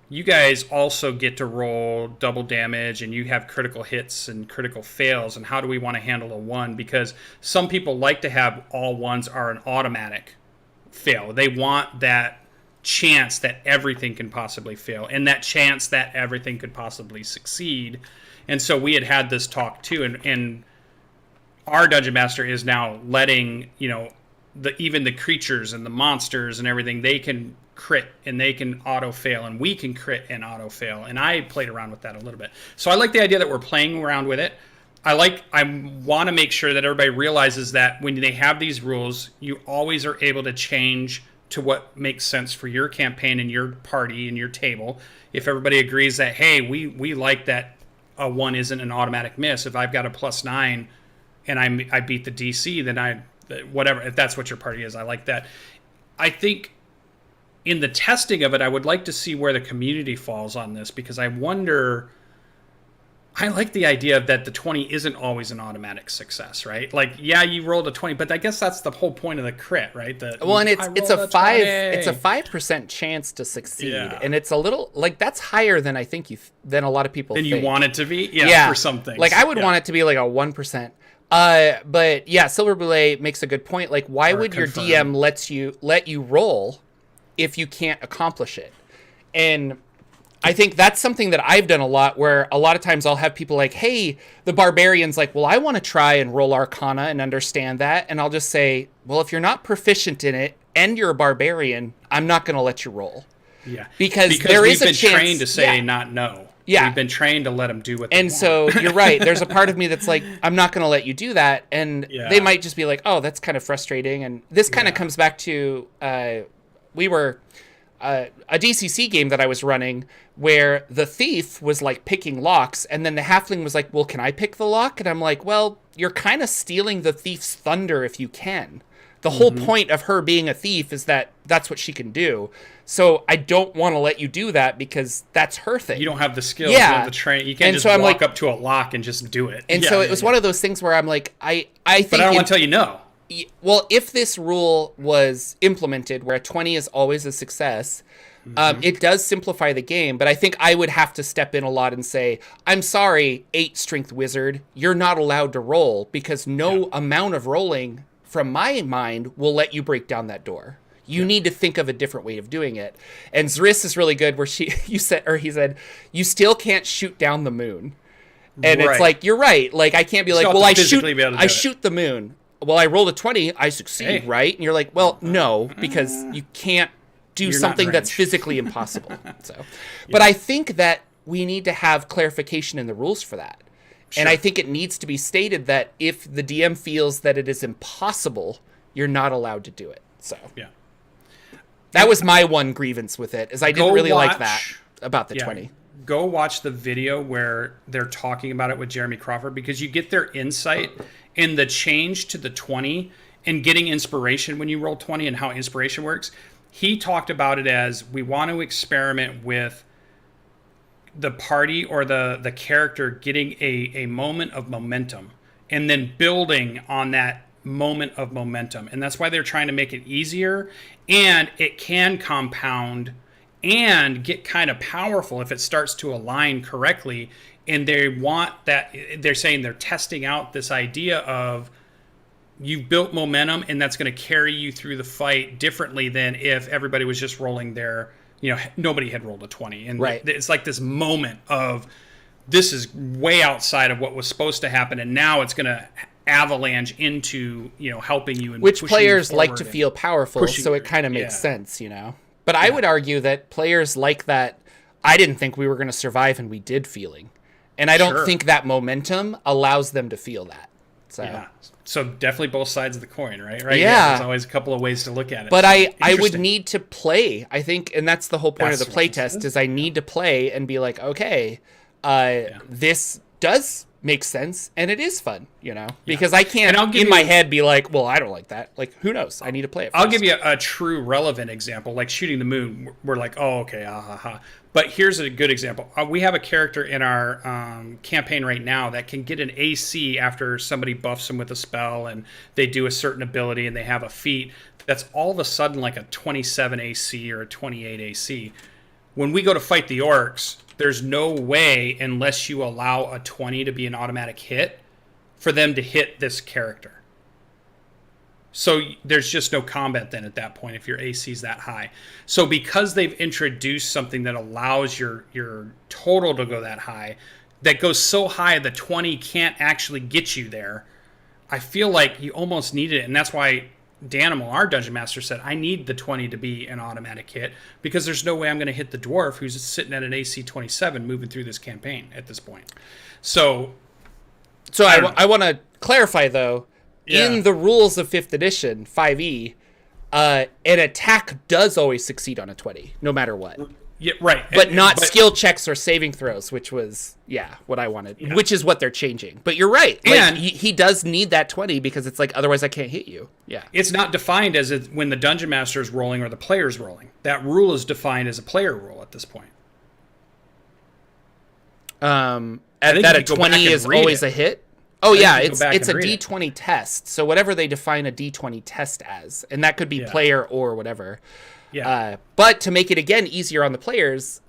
you guys also get to roll double damage, and you have critical hits and critical fails, and how do we want to handle a 1? Because some people like to have all 1s are an automatic fail. They want that chance that everything can possibly fail, and that chance that everything could possibly succeed. And so we had this talk too, and our Dungeon Master is now letting, you know, even the creatures and the monsters and everything, they can crit and they can auto fail, and we can crit and auto fail. And I played around with that a little bit. So I like the idea that we're playing around with it. I want to make sure that everybody realizes that when they have these rules, you always are able to change to what makes sense for your campaign and your party and your table. If everybody agrees that, hey, we like that a 1 isn't an automatic miss. If I've got a +9 and I beat the DC, then whatever, if that's what your party is, I like that. I think in the testing of it, I would like to see where the community falls on this, because I wonder, I like the idea that the 20 isn't always an automatic success, right? Like, yeah, you rolled a 20, but I guess that's the whole point of the crit, right? And it's a 5% chance to succeed, and it's a little like that's higher than I think than a lot of people think. You want it to be, for some things. Like I would want it to be like a 1%. But yeah, Silver Boulet makes a good point. Like, why would your DM let you roll if you can't accomplish it? And I think that's something that I've done a lot, where a lot of times I'll have people like, hey, the barbarian's like, well, I want to try and roll Arcana and understand that. And I'll just say, well, if you're not proficient in it and you're a barbarian, I'm not going to let you roll. Yeah. Because there is a chance. We've been trained to say not no. Yeah. We've been trained to let them do what they want. So you're right. There's a part of me that's like, I'm not going to let you do that. And they might just be like, oh, that's kind of frustrating. And this kind of comes back to, we were a DCC game that I was running where the thief was like picking locks. And then the halfling was like, well, can I pick the lock? And I'm like, well, you're kind of stealing the thief's thunder if you can. The whole point of her being a thief is that that's what she can do. So I don't want to let you do that because that's her thing. You don't have the skills. Yeah. You don't have the training. You can't just walk up to a lock and just do it. And so it was one of those things where I'm like, I think... But I don't want to tell you no. Well, if this rule was implemented where a 20 is always a success, it does simplify the game. But I think I would have to step in a lot and say, I'm sorry, 8 strength wizard, you're not allowed to roll because no amount of rolling... from my mind, will let you break down that door. You need to think of a different way of doing it. And Zris is really good where he said, you still can't shoot down the moon. And it's like, you're right. Like, I can't be like, well, I shoot the moon. Well, I rolled a 20, I succeed, right? And you're like, well, no, because you can't do something that's physically impossible. But I think that we need to have clarification in the rules for that. Sure. And I think it needs to be stated that if the DM feels that it is impossible, you're not allowed to do it. So that was my one grievance with it, is I didn't really like that about the 20. Go watch the video where they're talking about it with Jeremy Crawford, because you get their insight in the change to the 20 and getting inspiration when you roll 20 and how inspiration works. He talked about it as, we want to experiment with the party or the character getting a moment of momentum and then building on that moment of momentum. And that's why they're trying to make it easier, and it can compound and get kind of powerful if it starts to align correctly. And they want that, they're saying they're testing out this idea of, you've built momentum and that's going to carry you through the fight differently than if everybody was just rolling their, nobody had rolled a 20. And it's like this moment of, this is way outside of what was supposed to happen, and now it's going to avalanche into, helping you. And which players like to feel powerful, so it kind of makes sense, But I would argue that players like that, I didn't think we were going to survive, and we did feeling. And I don't think that momentum allows them to feel that. So definitely both sides of the coin, right? Yeah. There's always a couple of ways to look at it. But I would need to play, I think, and that's the whole point of the play test, is I need to play and be like, okay, this does make sense, and it is fun, because I can't in my head be like, well, I don't like that. Like, who knows? I need to play it first. I'll give you a true relevant example, like shooting the moon. We're like, oh, okay, But here's a good example. We have a character in our campaign right now that can get an AC after somebody buffs them with a spell and they do a certain ability and they have a feat that's all of a sudden like a 27 AC or a 28 AC. When we go to fight the orcs, there's no way, unless you allow a 20 to be an automatic hit, for them to hit this character. So there's just no combat then at that point if your AC is that high. So because they've introduced something that allows your total to go that high, that goes so high the 20 can't actually get you there, I feel like you almost need it. And that's why Danimal, our Dungeon Master, said, I need the 20 to be an automatic hit, because there's no way I'm going to hit the dwarf who's sitting at an AC 27 moving through this campaign at this point. So I want to clarify, though, in the rules of 5th edition, 5e, an attack does always succeed on a 20, no matter what. Yeah, right. But not skill checks or saving throws, which was, what I wanted, which is what they're changing. But you're right. And he does need that 20, because it's like, otherwise I can't hit you. Yeah. It's not defined as when the Dungeon Master is rolling or the player's rolling. That rule is defined as a player roll at this point. That a 20 is always a hit? Oh, yeah, it's a D20 test. So whatever they define a D20 test as, and that could be player or whatever. Yeah. But to make it, again, easier on the players,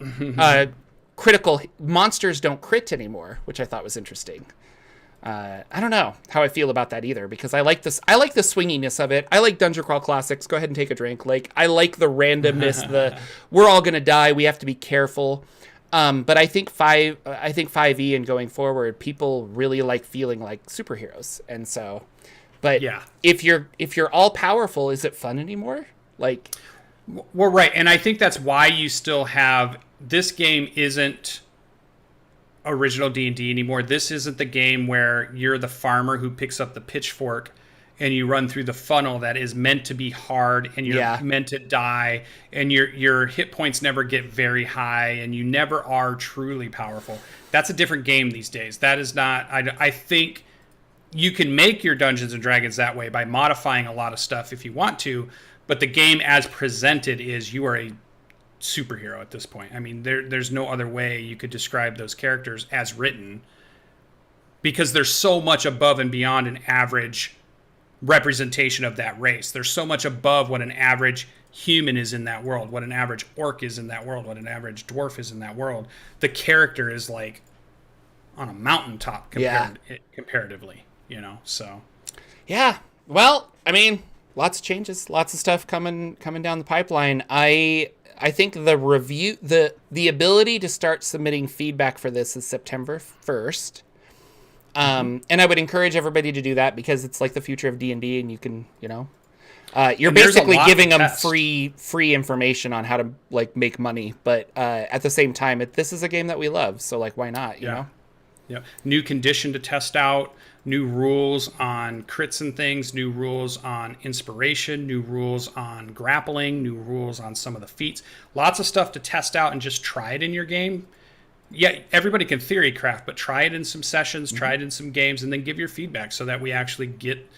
critical monsters don't crit anymore, which I thought was interesting. I don't know how I feel about that either, because I like this. I like the swinginess of it. I like Dungeon Crawl Classics. Go ahead and take a drink. Like, I like the randomness. We're all gonna die. We have to be careful. But I think 5e and going forward, people really like feeling like superheroes, and so. But if you're all powerful, is it fun anymore? Like, well, right, and I think that's why you still have this game isn't original D&D anymore. This isn't the game where you're the farmer who picks up the pitchfork and you run through the funnel that is meant to be hard, and you're meant to die, and your hit points never get very high, and you never are truly powerful. That's a different game these days. That is not... I think you can make your Dungeons & Dragons that way by modifying a lot of stuff if you want to, but the game as presented is you are a superhero at this point. I mean, there's no other way you could describe those characters as written, because they're so much above and beyond an average representation of that race. They're so much above what an average human is in that world, what an average orc is in that world, what an average dwarf is in that world. The character is like on a mountaintop comparatively, so. Yeah. Well, I mean, lots of changes, lots of stuff coming down the pipeline. I think the ability to start submitting feedback for this is September 1st. And I would encourage everybody to do that because it's like the future of D&D, and you can, you're basically giving them free information on how to like make money. But at the same time, this is a game that we love, so like why not? You know? Yeah. New condition to test out, new rules on crits and things, new rules on inspiration, new rules on grappling, new rules on some of the feats. Lots of stuff to test out and just try it in your game. Yeah, everybody can theory craft, but try it in some sessions, try it in some games, and then give your feedback so that we actually get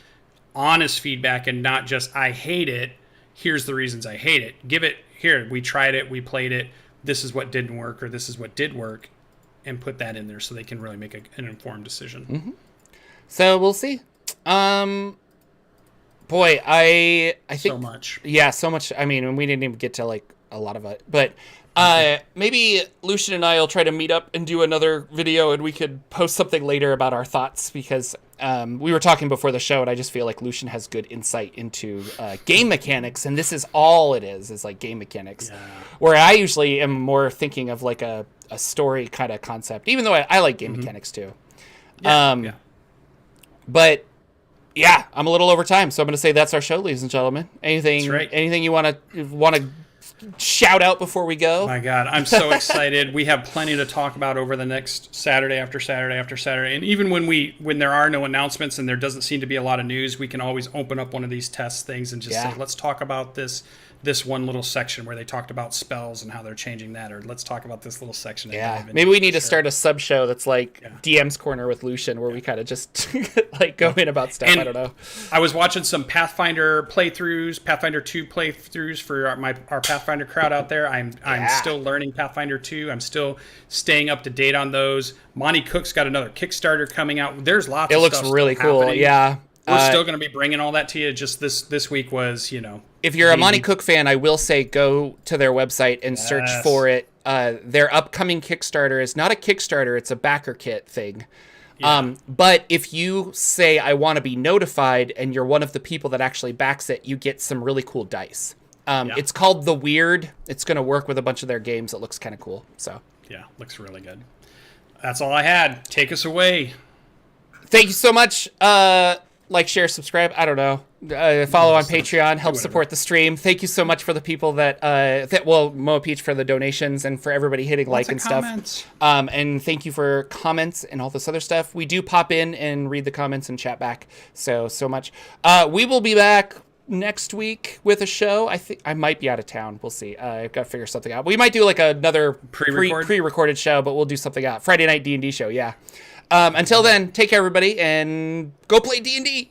honest feedback and not just, I hate it, here's the reasons I hate it. Give it, here, we tried it, we played it, this is what didn't work, or this is what did work, and put that in there so they can really make an informed decision. Mm-hmm. So we'll see. Boy, I think so much. Yeah, so much. I mean, we didn't even get to like a lot of it, but maybe Lucian and I will try to meet up and do another video, and we could post something later about our thoughts because we were talking before the show, and I just feel like Lucian has good insight into game mechanics, and this is all it is like game mechanics. Yeah. Where I usually am more thinking of like a story kind of concept, even though I like game mechanics too. Yeah. But yeah, I'm a little over time, so I'm going to say that's our show, ladies and gentlemen. Anything you want to shout out before we go? My God, I'm so excited. We have plenty to talk about over the next Saturday after Saturday after Saturday. And even when there are no announcements and there doesn't seem to be a lot of news, we can always open up one of these test things and just say, let's talk about this one little section where they talked about spells and how they're changing that, or let's talk about this little section. Yeah, maybe we need to start a sub show that's like DM's Corner with Lucian, where we kind of just like go in about stuff. And I don't know. I was watching some Pathfinder playthroughs, Pathfinder 2 playthroughs for our Pathfinder crowd out there. I'm still learning Pathfinder 2. I'm still staying up to date on those. Monty Cook's got another Kickstarter coming out. There's lots. It looks really cool. Happening. Yeah. We're still going to be bringing all that to you. Just this week was, If you're a Monty Cook fan, I will say go to their website and search for it. Their upcoming Kickstarter is not a Kickstarter; it's a backer kit thing. Yeah. But if you say I want to be notified, and you're one of the people that actually backs it, you get some really cool dice. It's called The Weird. It's going to work with a bunch of their games. It looks kind of cool. So yeah, looks really good. That's all I had. Take us away. Thank you so much. Like, share, subscribe. I don't know. Follow on Patreon. Help support the stream. Thank you so much for the people Moa Peach for the donations and for everybody hitting like and stuff. And thank you for comments and all this other stuff. We do pop in and read the comments and chat back. So much. We will be back next week with a show. I think I might be out of town. We'll see. I've got to figure something out. We might do like another pre-recorded show, but we'll do something out. Friday night D&D show. Yeah. Until then, take care, everybody, and go play D&D.